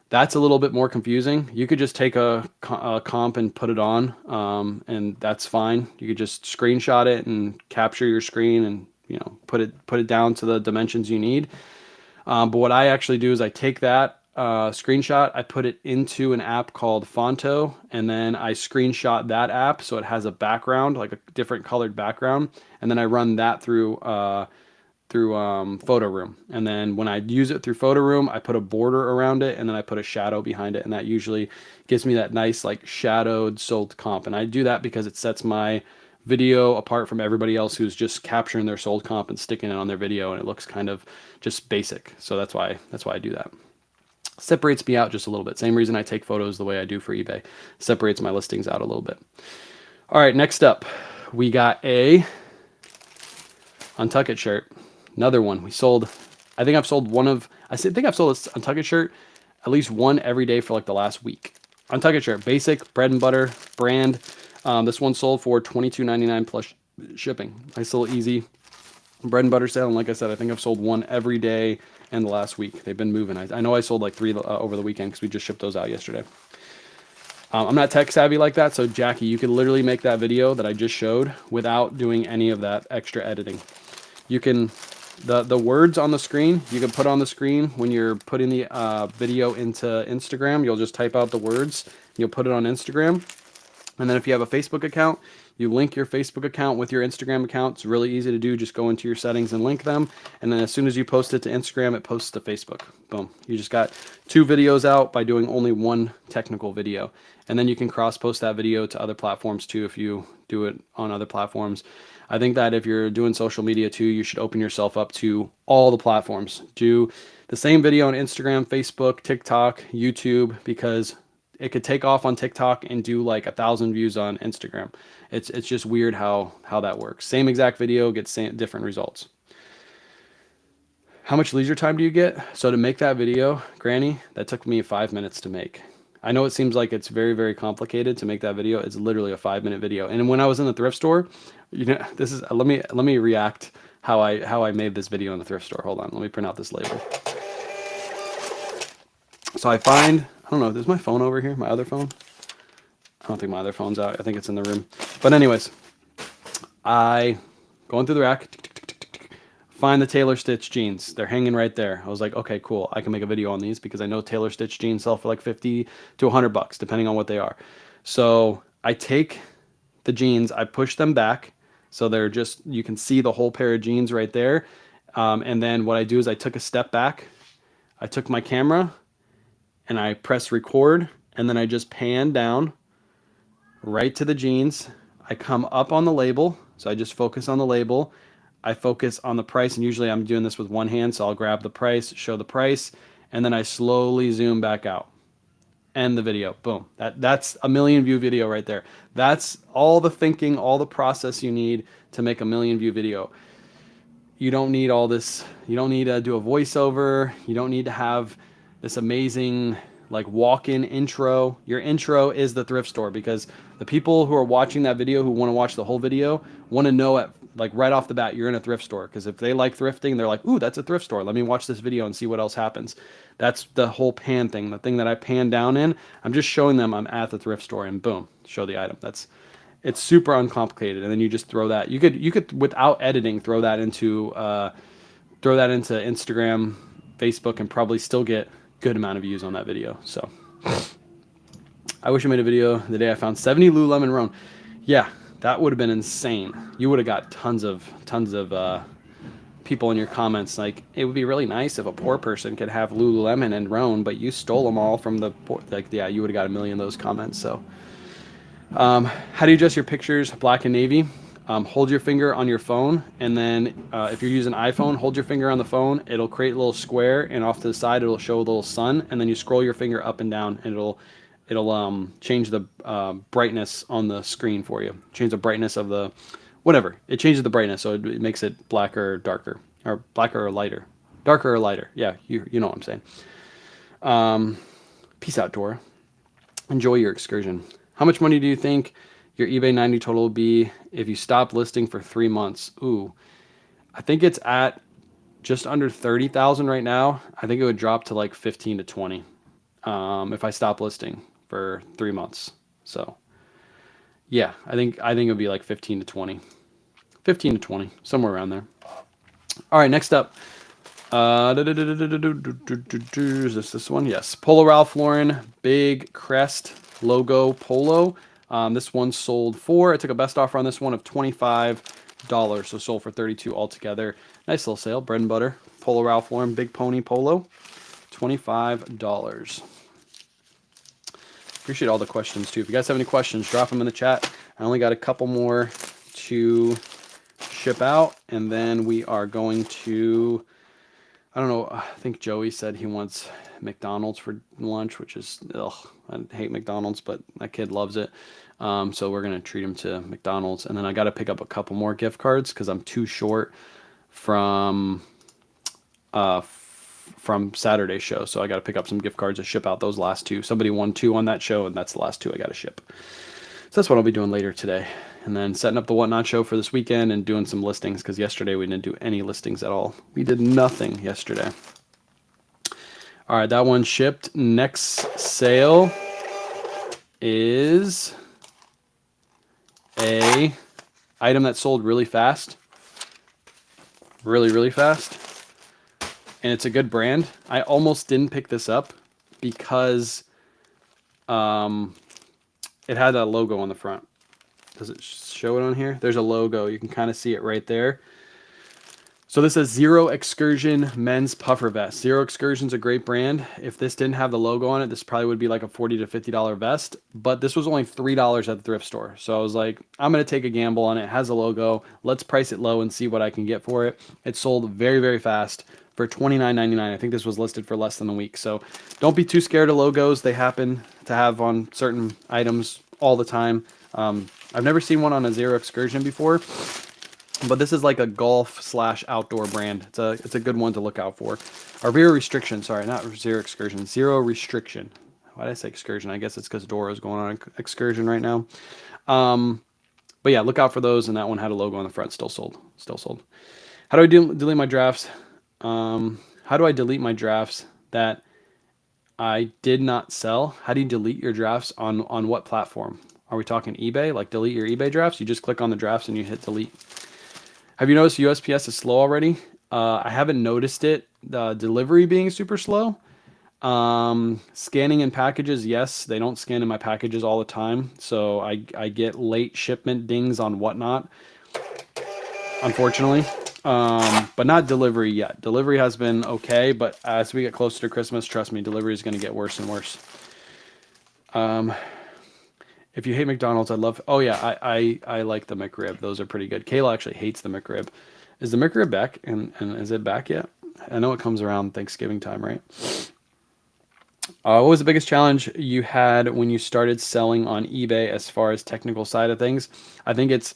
that's a little bit more confusing. You could just take a comp and put it on, and that's fine. You could just screenshot it and capture your screen and put it down to the dimensions you need. But what I actually do is I take that screenshot, I put it into an app called Fonto, and then I screenshot that app so it has a background, like a different colored background, and then I run that through Photo Room. And then when I use it through Photo Room, I put a border around it and then I put a shadow behind it, and that usually gives me that nice like shadowed sold comp. And I do that because it sets my video apart from everybody else who's just capturing their sold comp and sticking it on their video, and it looks kind of just basic. So that's why I do that. Separates me out just a little bit. Same reason I take photos the way I do for eBay. Separates my listings out a little bit. All right, next up, we got a Untuck It shirt. Another one we sold. I think I've sold a Untuck It shirt at least one every day for like the last week. Untuck It shirt, basic bread and butter brand. This one sold for $22.99 plus shipping. Nice little easy bread and butter sale. And like I said, I think I've sold one every day in the last week. They've been moving. I know I sold like 3 over the weekend because we just shipped those out yesterday. I'm not tech savvy like that, so Jackie, you could literally make that video that I just showed without doing any of that extra editing. You can, the words on the screen, you can put on the screen when you're putting the video into Instagram. You'll just type out the words, you'll put it on Instagram. And then if you have a Facebook account, you link your Facebook account with your Instagram account. It's really easy to do. Just go into your settings and link them. And then as soon as you post it to Instagram, it posts to Facebook. Boom. You just got 2 videos out by doing only 1 technical video. And then you can cross-post that video to other platforms too if you do it on other platforms. I think that if you're doing social media too, you should open yourself up to all the platforms. Do the same video on Instagram, Facebook, TikTok, YouTube, because it could take off on TikTok and do like 1,000 views on Instagram. It's just weird how that works. Same exact video gets different results. How much leisure time do you get? So to make that video, Granny, that took me 5 minutes to make. I know it seems like it's very, very complicated to make that video. It's literally a 5-minute video. And when I was in the thrift store, this is let me react how I made this video in the thrift store. Hold on, let me print out this label. So I don't know, is my phone over here? My other phone? I don't think my other phone's out. I think it's in the room. But anyways, I going through the rack, find the Taylor Stitch jeans. They're hanging right there. I was like, okay, cool. I can make a video on these because I know Taylor Stitch jeans sell for like 50 to 100 bucks, depending on what they are. So I take the jeans, I push them back. So they're just, you can see the whole pair of jeans right there. And then what I do is I took a step back. I took my camera and I press record. And then I just pan down right to the jeans. I come up on the label. So I just focus on the label. I focus on the price, and usually I'm doing this with one hand, so I'll grab the price, show the price, and then I slowly zoom back out. End the video. Boom. That's a million view video right there. That's all the thinking, all the process you need to make a million view video. You don't need all this. You don't need to do a voiceover. You don't need to have this amazing like walk-in intro. Your intro is the thrift store, because the people who are watching that video, who want to watch the whole video, want to know at like right off the bat you're in a thrift store, because if they like thrifting, they're like, ooh, that's a thrift store, let me watch this video and see what else happens. That's the whole pan thing. The thing that I pan down in, I'm just showing them I'm at the thrift store, and boom, show the item. It's super uncomplicated. And then you just throw that, you could without editing throw that into Instagram, Facebook, and probably still get good amount of views on that video. So I wish I made a video the day I found 70 Lululemon Roan. Yeah, that would have been insane. You would have got tons of people in your comments like, it would be really nice if a poor person could have Lululemon and Roan, but you stole them all from the poor. Like, yeah, you would have got a million of those comments. So how do you adjust your pictures black and navy? Hold your finger on your phone, and then if you're using iPhone, hold your finger on the phone. It'll create a little square, and off to the side it'll show a little sun, and then you scroll your finger up and down, and it'll change the brightness on the screen for you. Change the brightness of the whatever. It changes the brightness, so it makes it blacker or darker, or blacker or lighter, darker or lighter. Yeah, you know what I'm saying. Peace out, Dora. Enjoy your excursion. How much money do you think your eBay 90 total will be if you stop listing for 3 months? Ooh, I think it's at just under 30,000 right now. I think it would drop to like 15 to 20 if I stop listing for 3 months. So yeah, I think it would be like 15 to 20, somewhere around there. All right, next up. Is this one? Yes. Polo Ralph Lauren big crest logo polo. This one sold for, I took a best offer on this one of $25, so sold for $32 altogether. Nice little sale. Bread and butter. Polo Ralph Lauren big pony polo, $25. Appreciate all the questions too. If you guys have any questions, drop them in the chat. I only got a couple more to ship out, and then we are going to, I don't know, I think Joey said he wants McDonald's for lunch, which is, ugh, I hate McDonald's, but that kid loves it. So we're going to treat him to McDonald's. And then I got to pick up a couple more gift cards because I'm too short from Saturday's show. So I got to pick up some gift cards to ship out those last two. Somebody won 2 on that show, and that's the last 2 I got to ship. So that's what I'll be doing later today. And then setting up the Whatnot show for this weekend and doing some listings, because yesterday we didn't do any listings at all. We did nothing yesterday. All right, that one shipped. Next sale is a item that sold really fast. Really fast. And it's a good brand. I almost didn't pick this up because it had that logo on the front. Does it show it on here? There's a logo. You can kind of see it right there. So this is Zero Excursion men's puffer vest. Zero Excursion's a great brand. If this didn't have the logo on it, this probably would be like a $40 to $50 vest. But this was only $3 at the thrift store. So I was like, I'm going to take a gamble on it. It has a logo. Let's price it low and see what I can get for it. It sold very fast for $29.99. I think this was listed for less than a week. So don't be too scared of logos. They happen to have on certain items all the time. I've never seen one on a Zero Excursion before. But this is like a golf/outdoor brand. It's a good one to look out for. Or Zero Restriction, sorry, not Zero Excursion. Zero Restriction. Why did I say excursion? I guess it's because Dora's going on an excursion right now. But yeah, look out for those. And that one had a logo on the front. Still sold. How do I delete my drafts? How do I delete my drafts that I did not sell? How do you delete your drafts on what platform? Are we talking eBay? Like delete your eBay drafts? You just click on the drafts and you hit delete. Have you noticed USPS is slow already? I haven't noticed it. The delivery being super slow. Scanning in packages, yes, they don't scan in my packages all the time, so I get late shipment dings on whatnot, unfortunately. But not delivery yet. Delivery has been okay, but as we get closer to Christmas, trust me, delivery is going to get worse and worse. If you hate McDonald's, I love. Oh yeah, I like the McRib. Those are pretty good. Kayla actually hates the McRib. Is the McRib back? And is it back yet? I know it comes around Thanksgiving time, right? What was the biggest challenge you had when you started selling on eBay as far as technical side of things? I think it's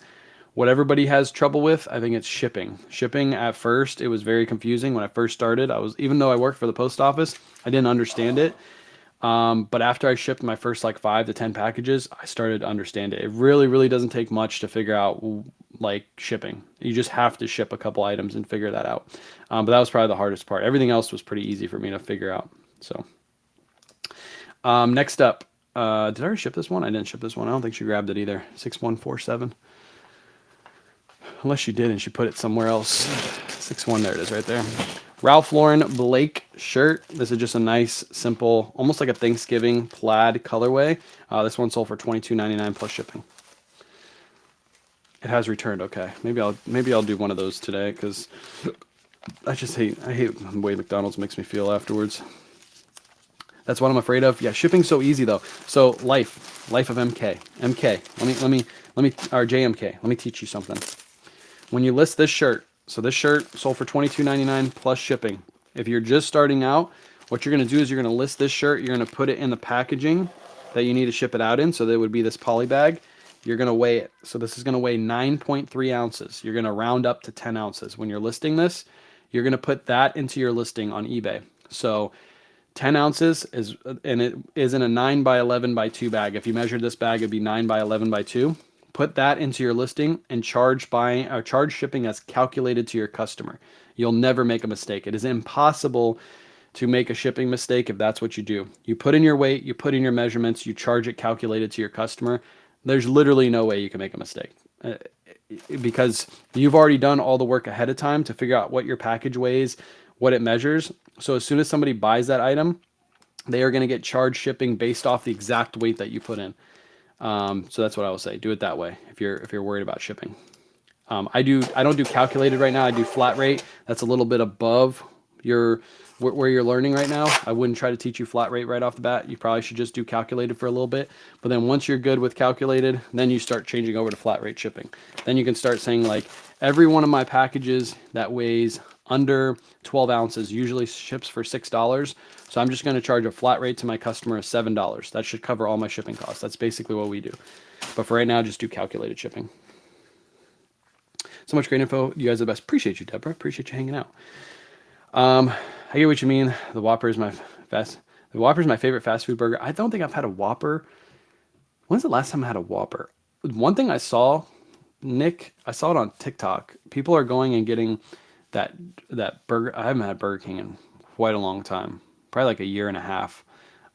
what everybody has trouble with. I think it's shipping. Shipping at first, it was very confusing when I first started. Even though I worked for the post office, I didn't understand it. But after I shipped my first like 5 to 10 packages, I started to understand it. It really, really doesn't take much to figure out like shipping. You just have to ship a couple items and figure that out. But that was probably the hardest part. Everything else was pretty easy for me to figure out. So. Next up, did I already ship this one? I didn't ship this one. I don't think she grabbed it either. 6147. Unless she did and she put it somewhere else. 61, there it is right there. Ralph Lauren Blake shirt. This is just a nice, simple, almost like a Thanksgiving plaid colorway. This one sold for $22.99 plus shipping. It has returned. Okay, maybe I'll do one of those today because I hate the way McDonald's makes me feel afterwards. That's what I'm afraid of. Yeah, shipping's so easy though. So life of MK. Let me, or JMK. Let me teach you something. When you list this shirt, so this shirt sold for $22.99 plus shipping. If you're just starting out, what you're going to do is you're going to list this shirt. You're going to put it in the packaging that you need to ship it out in. So there would be this poly bag. You're going to weigh it. So this is going to weigh 9.3 ounces. You're going to round up to 10 ounces. When you're listing this, you're going to put that into your listing on eBay. So 10 ounces is, and it is in a 9 by 11 by 2 bag. If you measured this bag, it'd be 9 by 11 by 2. Put that into your listing and charge shipping as calculated to your customer. You'll never make a mistake. It is impossible to make a shipping mistake if that's what you do. You put in your weight, you put in your measurements, you charge it calculated to your customer. There's literally no way you can make a mistake because you've already done all the work ahead of time to figure out what your package weighs, what it measures. So as soon as somebody buys that item, they are going to get charged shipping based off the exact weight that you put in. So that's what I will say. Do it that way if you're worried about shipping. I don't do calculated right now. I do flat rate. That's a little bit above where you're learning right now. I wouldn't try to teach you flat rate right off the bat. You probably should just do calculated for a little bit. But then once you're good with calculated, then you start changing over to flat rate shipping. Then you can start saying like every one of my packages that weighs under 12 ounces usually ships for $6. So I'm just going to charge a flat rate to my customer of $7. That should cover all my shipping costs. That's basically what we do. But for right now, just do calculated shipping. So much great info. You guys are the best. Appreciate you, Deborah. Appreciate you hanging out. I get what you mean. The Whopper is my favorite fast food burger. I don't think I've had a Whopper. When's the last time I had a Whopper? One thing I saw, Nick, I saw it on TikTok. People are going and getting that burger. I haven't had Burger King in quite a long time, probably like a year and a half.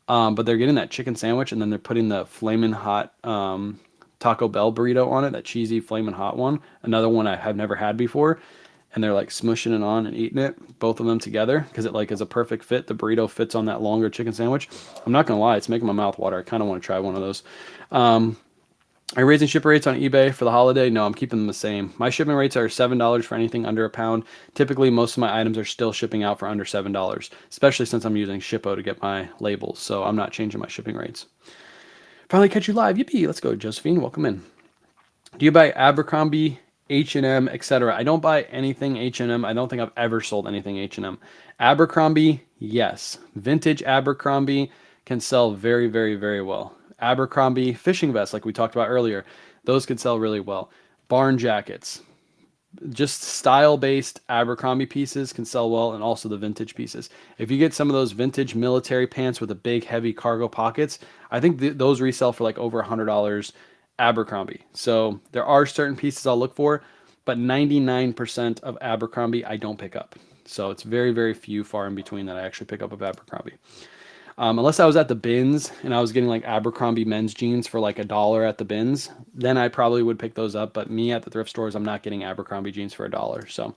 But they're getting that chicken sandwich and then they're putting the flaming hot Taco Bell burrito on it, that cheesy flaming hot one. Another one I have never had before. And they're like smushing it on and eating it, both of them together, because it like is a perfect fit. The burrito fits on that longer chicken sandwich. I'm not gonna lie, it's making my mouth water. I kind of want to try one of those. Are you raising shipping rates on eBay for the holiday? No, I'm keeping them the same. My shipping rates are $7 for anything under a pound. Typically, most of my items are still shipping out for under $7, especially since I'm using Shippo to get my labels. So I'm not changing my shipping rates. Finally catch you live. Yippee. Let's go, Josephine. Welcome in. Do you buy Abercrombie, H&M, etc.? I don't buy anything H&M. I don't think I've ever sold anything H&M. Abercrombie, yes. Vintage Abercrombie can sell very, very, very well. Abercrombie fishing vests, like we talked about earlier, those could sell really well. Barn jackets, just style-based Abercrombie pieces can sell well, and also the vintage pieces. If you get some of those vintage military pants with the big, heavy cargo pockets, I think those resell for like over $100 Abercrombie. So there are certain pieces I'll look for, but 99% of Abercrombie I don't pick up. So it's very, very few far in between that I actually pick up of Abercrombie. Unless I was at the bins and I was getting like Abercrombie men's jeans for like $1 at the bins, then I probably would pick those up. But me at the thrift stores, I'm not getting Abercrombie jeans for $1. So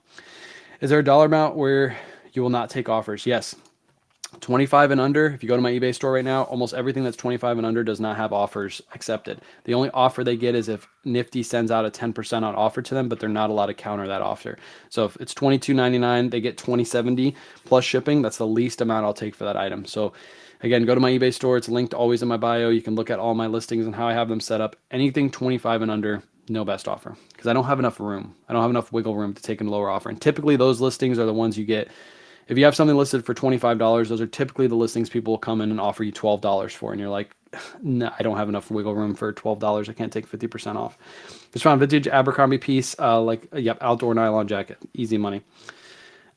is there a dollar amount where you will not take offers? Yes. 25 and under, if you go to my eBay store right now, almost everything that's 25 and under does not have offers accepted. The only offer they get is if Nifty sends out a 10% on offer to them, but they're not allowed to counter that offer. So if it's $22.99, they get $20.70 plus shipping. That's the least amount I'll take for that item. So again, go to my eBay store. It's linked always in my bio. You can look at all my listings and how I have them set up. Anything 25 and under, no best offer, because I don't have enough room. I don't have enough wiggle room to take a lower offer. And typically those listings are the ones you get. If you have something listed for $25, those are typically the listings people will come in and offer you $12 for. And you're like, no, I don't have enough wiggle room for $12. I can't take 50% off. Just found a vintage Abercrombie piece, outdoor nylon jacket. Easy money.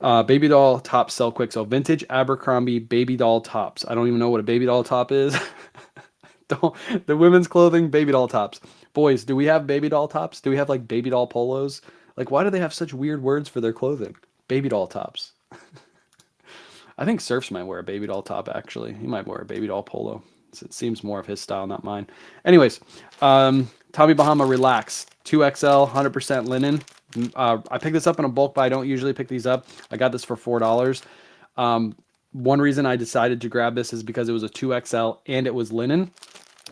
Baby doll tops sell quick. So vintage Abercrombie baby doll tops. I don't even know what a baby doll top is. The women's clothing, baby doll tops. Boys, do we have baby doll tops? Do we have like baby doll polos? Like, why do they have such weird words for their clothing? Baby doll tops. I think Surfs might wear a baby doll top, actually. He might wear a baby doll polo. It seems more of his style, not mine. Anyways, Tommy Bahama Relax. 2XL, 100% linen. I picked this up in a bulk buy. I don't usually pick these up. I got this for $4. One reason I decided to grab this is because it was a 2XL and it was linen.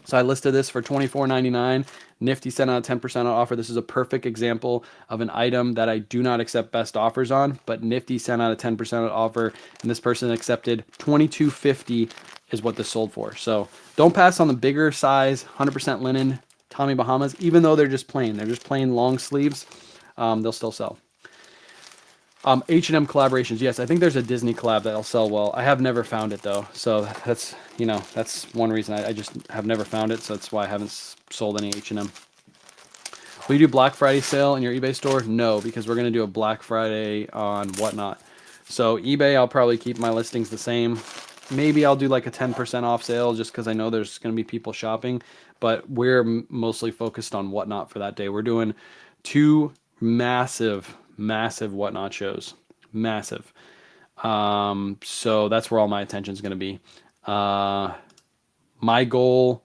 So I listed this for $24.99. Nifty sent out a 10% offer. This is a perfect example of an item that I do not accept best offers on, but Nifty sent out a 10% offer, and this person accepted $22.50 is what this sold for. So don't pass on the bigger size, 100% linen Tommy Bahamas, even though they're just plain. They're just plain long sleeves. They'll still sell. H&M collaborations. Yes, I think there's a Disney collab that'll sell well. I have never found it though. So that's, that's one reason I just have never found it. So that's why I haven't sold any H&M. Will you do Black Friday sale in your eBay store? No, because we're going to do a Black Friday on Whatnot. So eBay, I'll probably keep my listings the same. Maybe I'll do like a 10% off sale just because I know there's going to be people shopping. But we're mostly focused on Whatnot for that day. We're doing 2 massive Whatnot shows. Massive. So that's where all my attention is going to be. My goal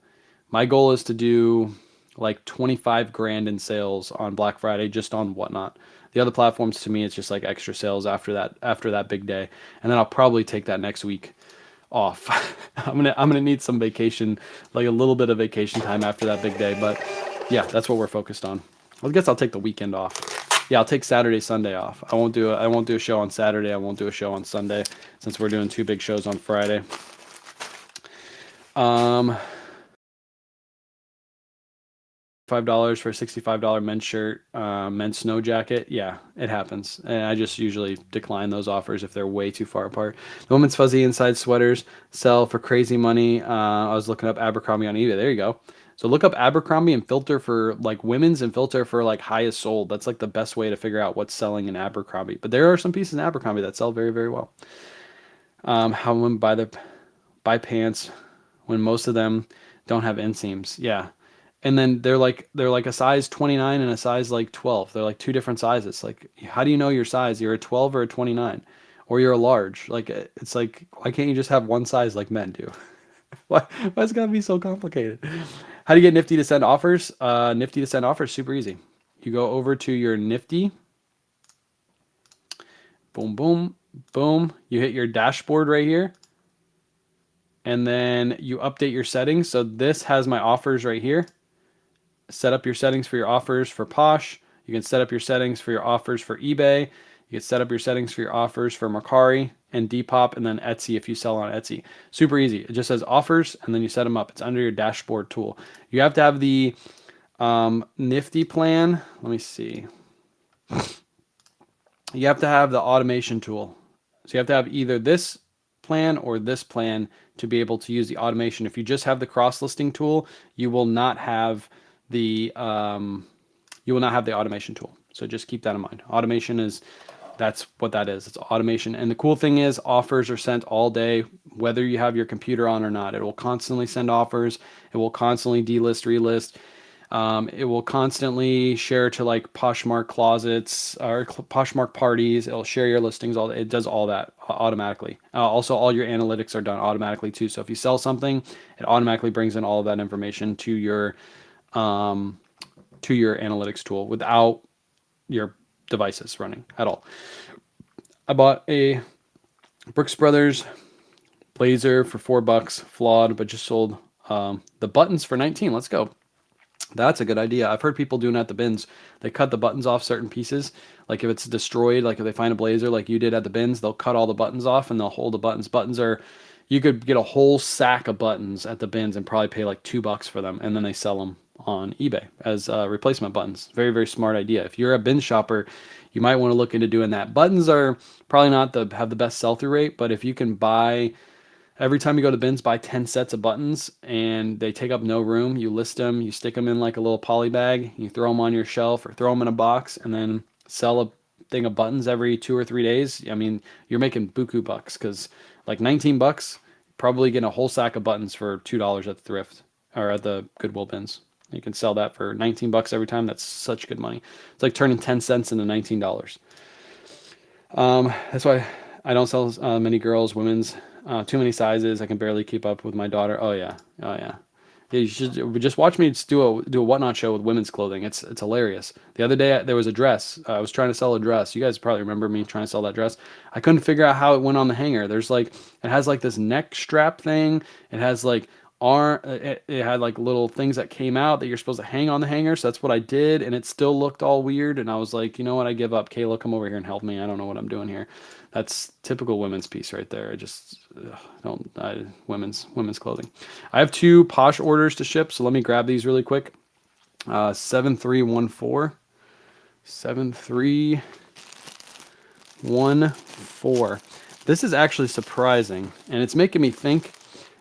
is to do like 25 grand in sales on Black Friday just on Whatnot. The other platforms, to me, it's just like extra sales after that big day. And then I'll probably take that next week off. I'm gonna need some vacation, like a little bit of vacation time after that big day. But yeah, that's what we're focused on. I guess I'll take the weekend off. Yeah, I'll take Saturday, Sunday off. I won't do a show on Saturday. I won't do a show on Sunday since we're doing 2 big shows on Friday. $5 for a $65 men's shirt, men's snow jacket. Yeah, it happens. And I just usually decline those offers if they're way too far apart. The women's fuzzy inside sweaters sell for crazy money. I was looking up Abercrombie on eBay. There you go. So look up Abercrombie and filter for like women's and filter for like highest sold. That's like the best way to figure out what's selling in Abercrombie. But there are some pieces in Abercrombie that sell very, very well. How women buy pants when most of them don't have inseams. Yeah. And then they're like a size 29 and a size like 12. They're like 2 different sizes. Like, how do you know your size? You're a 12 or a 29, or you're a large. Like, it's like, why can't you just have one size like men do? Why's it gotta be so complicated? How do you get Nifty to send offers? Nifty to send offers, super easy. You go over to your Nifty. Boom, boom, boom. You hit your dashboard right here. And then you update your settings. So this has my offers right here. Set up your settings for your offers for Posh. You can set up your settings for your offers for eBay. You can set up your settings for your offers for Mercari and Depop, and then Etsy if you sell on Etsy. Super easy. It just says offers, and then you set them up. It's under your dashboard tool. You have to have the Nifty plan. Let me see. You have to have the automation tool. So you have to have either this plan or this plan to be able to use the automation. If you just have the cross-listing tool, you will not have the automation tool. So just keep that in mind. Automation that's what that is. It's automation. And the cool thing is offers are sent all day, whether you have your computer on or not. It will constantly send offers. It will constantly delist, relist. It will constantly share to like Poshmark closets or Poshmark parties. It'll share your listings. It does all that automatically. Also, all your analytics are done automatically too. So if you sell something, it automatically brings in all of that information um, to your analytics tool without your devices running at all. I bought a Brooks Brothers blazer for $4, flawed, but just sold the buttons for 19. Let's go. That's a good idea. I've heard people doing at the bins. They cut the buttons off certain pieces. Like if it's destroyed, like if they find a blazer like you did at the bins, they'll cut all the buttons off and they'll hold the buttons. Buttons are, you could get a whole sack of buttons at the bins and probably pay like $2 for them. And then they sell them on eBay as replacement buttons. Very, very smart idea. If you're a bin shopper, you might want to look into doing that. Buttons are probably not have the best sell-through rate, but if you can buy every time you go to bins, buy 10 sets of buttons and they take up no room. You list them, you stick them in like a little poly bag, you throw them on your shelf or throw them in a box and then sell a thing of buttons every 2 or 3 days. I mean, you're making buku bucks because like 19 bucks, probably getting a whole sack of buttons for $2 at the thrift or at the Goodwill bins. You can sell that for 19 bucks every time. That's such good money. It's like turning 10 cents into $19. That's why I don't sell many girls, women's. Too many sizes. I can barely keep up with my daughter. Oh yeah, oh yeah. Yeah, you should just watch me just do a whatnot show with women's clothing. It's hilarious. The other day there was a dress. I was trying to sell a dress. You guys probably remember me trying to sell that dress. I couldn't figure out how it went on the hanger. There's like it has like this neck strap thing. It has like arm. It had like little things that came out that you're supposed to hang on the hanger. So that's what I did, and it still looked all weird. And I was like, you know what? I give up. Kayla, come over here and help me. I don't know what I'm doing here. That's typical women's piece right there. I just don't women's clothing. I have 2 Posh orders to ship, so let me grab these really quick. 7314 7314. This is actually surprising, and it's making me think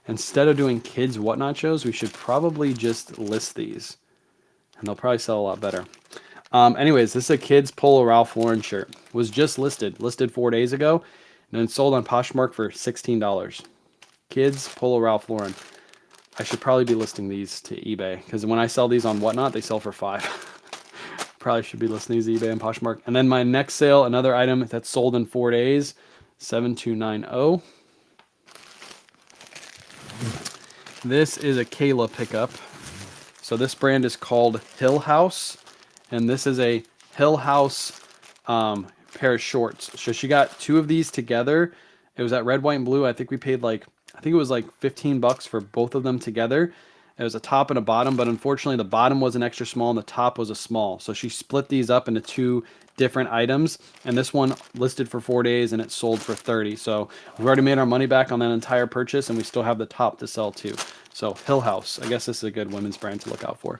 instead of doing kids whatnot shows, we should probably just list these, and they'll probably sell a lot better. Anyways, this is a kid's Polo Ralph Lauren shirt. Was just listed 4 days ago, and then sold on Poshmark for $16. Kids Polo Ralph Lauren. I should probably be listing these to eBay because when I sell these on Whatnot, they sell for $5. Probably should be listing these to eBay and Poshmark. And then my next sale, another item that's sold in 4 days, 7290. This is a Kayla pickup. So this brand is called Hill House. And this is a Hill House pair of shorts. So she got 2 of these together. It was at red, white, and blue. I think we paid like, I think it was like $15 for both of them together. It was a top and a bottom, but unfortunately the bottom was an extra small and the top was a small. So she split these up into 2 different items. And this one listed for 4 days and it sold for 30. So we've already made our money back on that entire purchase and we still have the top to sell too. So Hill House, I guess this is a good women's brand to look out for.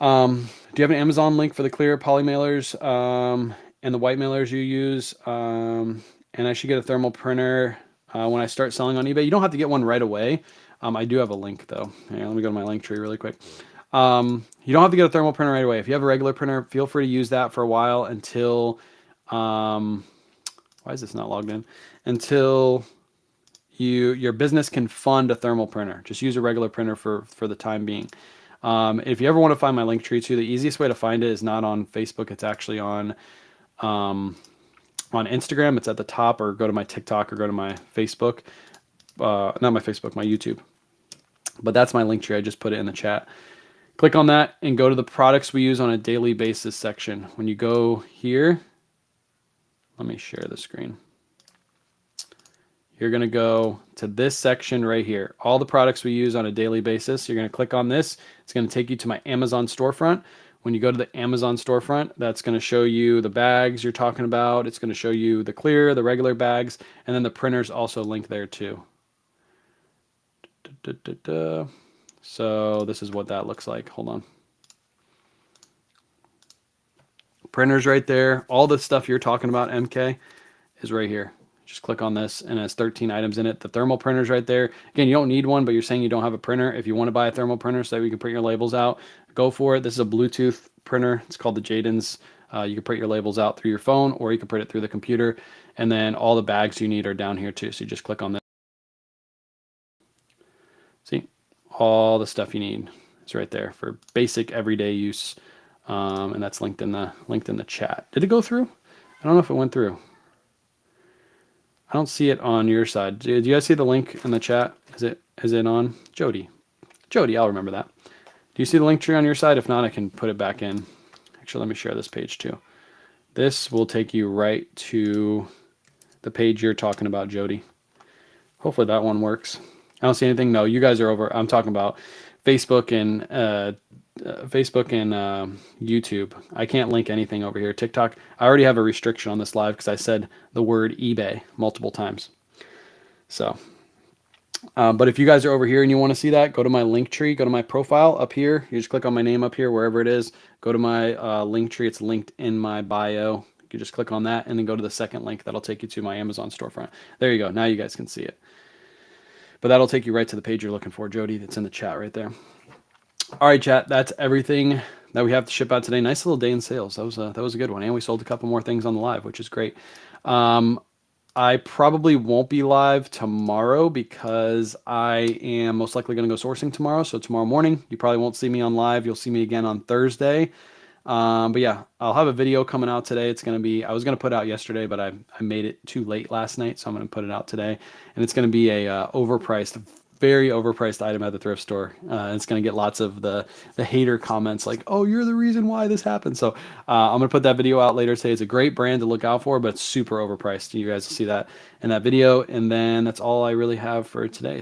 Do you have an Amazon link for the clear poly mailers and the white mailers you use? And I should get a thermal printer when I start selling on eBay. You don't have to get one right away. I do have a link though. Here, let me go to my link tree really quick. You don't have to get a thermal printer right away. If you have a regular printer, feel free to use that for a while until, why is this not logged in? Until your business can fund a thermal printer. Just use a regular printer for the time being. If you ever want to find my link tree too, the easiest way to find it is not on Facebook. It's actually on Instagram. It's at the top, or go to my TikTok or go to my Facebook. Not my Facebook, my YouTube. But that's my link tree. I just put it in the chat. Click on that and go to the products we use on a daily basis section. When you go here, let me share the screen. You're going to go to this section right here. All the products we use on a daily basis. You're going to click on this. It's going to take you to my Amazon storefront. When you go to the Amazon storefront, that's going to show you the bags you're talking about. It's going to show you the clear, the regular bags, and then the printers also link there too. So this is what that looks like. Hold on. Printers right there. All the stuff you're talking about, MK, is right here. Just click on this and it has 13 items in it. The thermal printer's right there. Again, you don't need one, but you're saying you don't have a printer. If you want to buy a thermal printer so that you can print your labels out, go for it. This is a Bluetooth printer. It's called the Jadens. You can print your labels out through your phone or you can print it through the computer. And then all the bags you need are down here too. So you just click on this. See, all the stuff you need. It's right there for basic everyday use, and that's linked in the chat. Did it go through? I don't know if it went through. I don't see it on your side. Do you guys see the link in the chat? Is it on? Jody, I'll remember that. Do you see the link tree on your side? If not, I can put it back in. Actually, let me share this page too. This will take you right to the page you're talking about, Jody. Hopefully that one works. I don't see anything. No, you guys are over. I'm talking about Facebook and YouTube. I can't link anything over here. TikTok. I already have a restriction on this live because I said the word eBay multiple times. So, but if you guys are over here and you want to see that, go to my link tree. Go to my profile up here. You just click on my name up here, wherever it is. Go to my link tree. It's linked in my bio. You just click on that and then go to the second link. That'll take you to my Amazon storefront. There you go. Now you guys can see it. But that'll take you right to the page you're looking for, Jody. That's in the chat right there. All right, chat. That's everything that we have to ship out today. Nice little day in sales. That was a good one. And we sold a couple more things on the live, which is great. I probably won't be live tomorrow because I am most likely going to go sourcing tomorrow. So tomorrow morning, you probably won't see me on live. You'll see me again on Thursday. But yeah, I'll have a video coming out today. It's going to be, I was going to put it out yesterday, but I made it too late last night. So I'm going to put it out today. And it's going to be a overpriced, very overpriced item at the thrift store. It's going to get lots of the hater comments like, oh, you're the reason why this happened. So I'm going to put that video out later today. It's a great brand to look out for, but it's super overpriced. You guys will see that in that video. And then that's all I really have for today.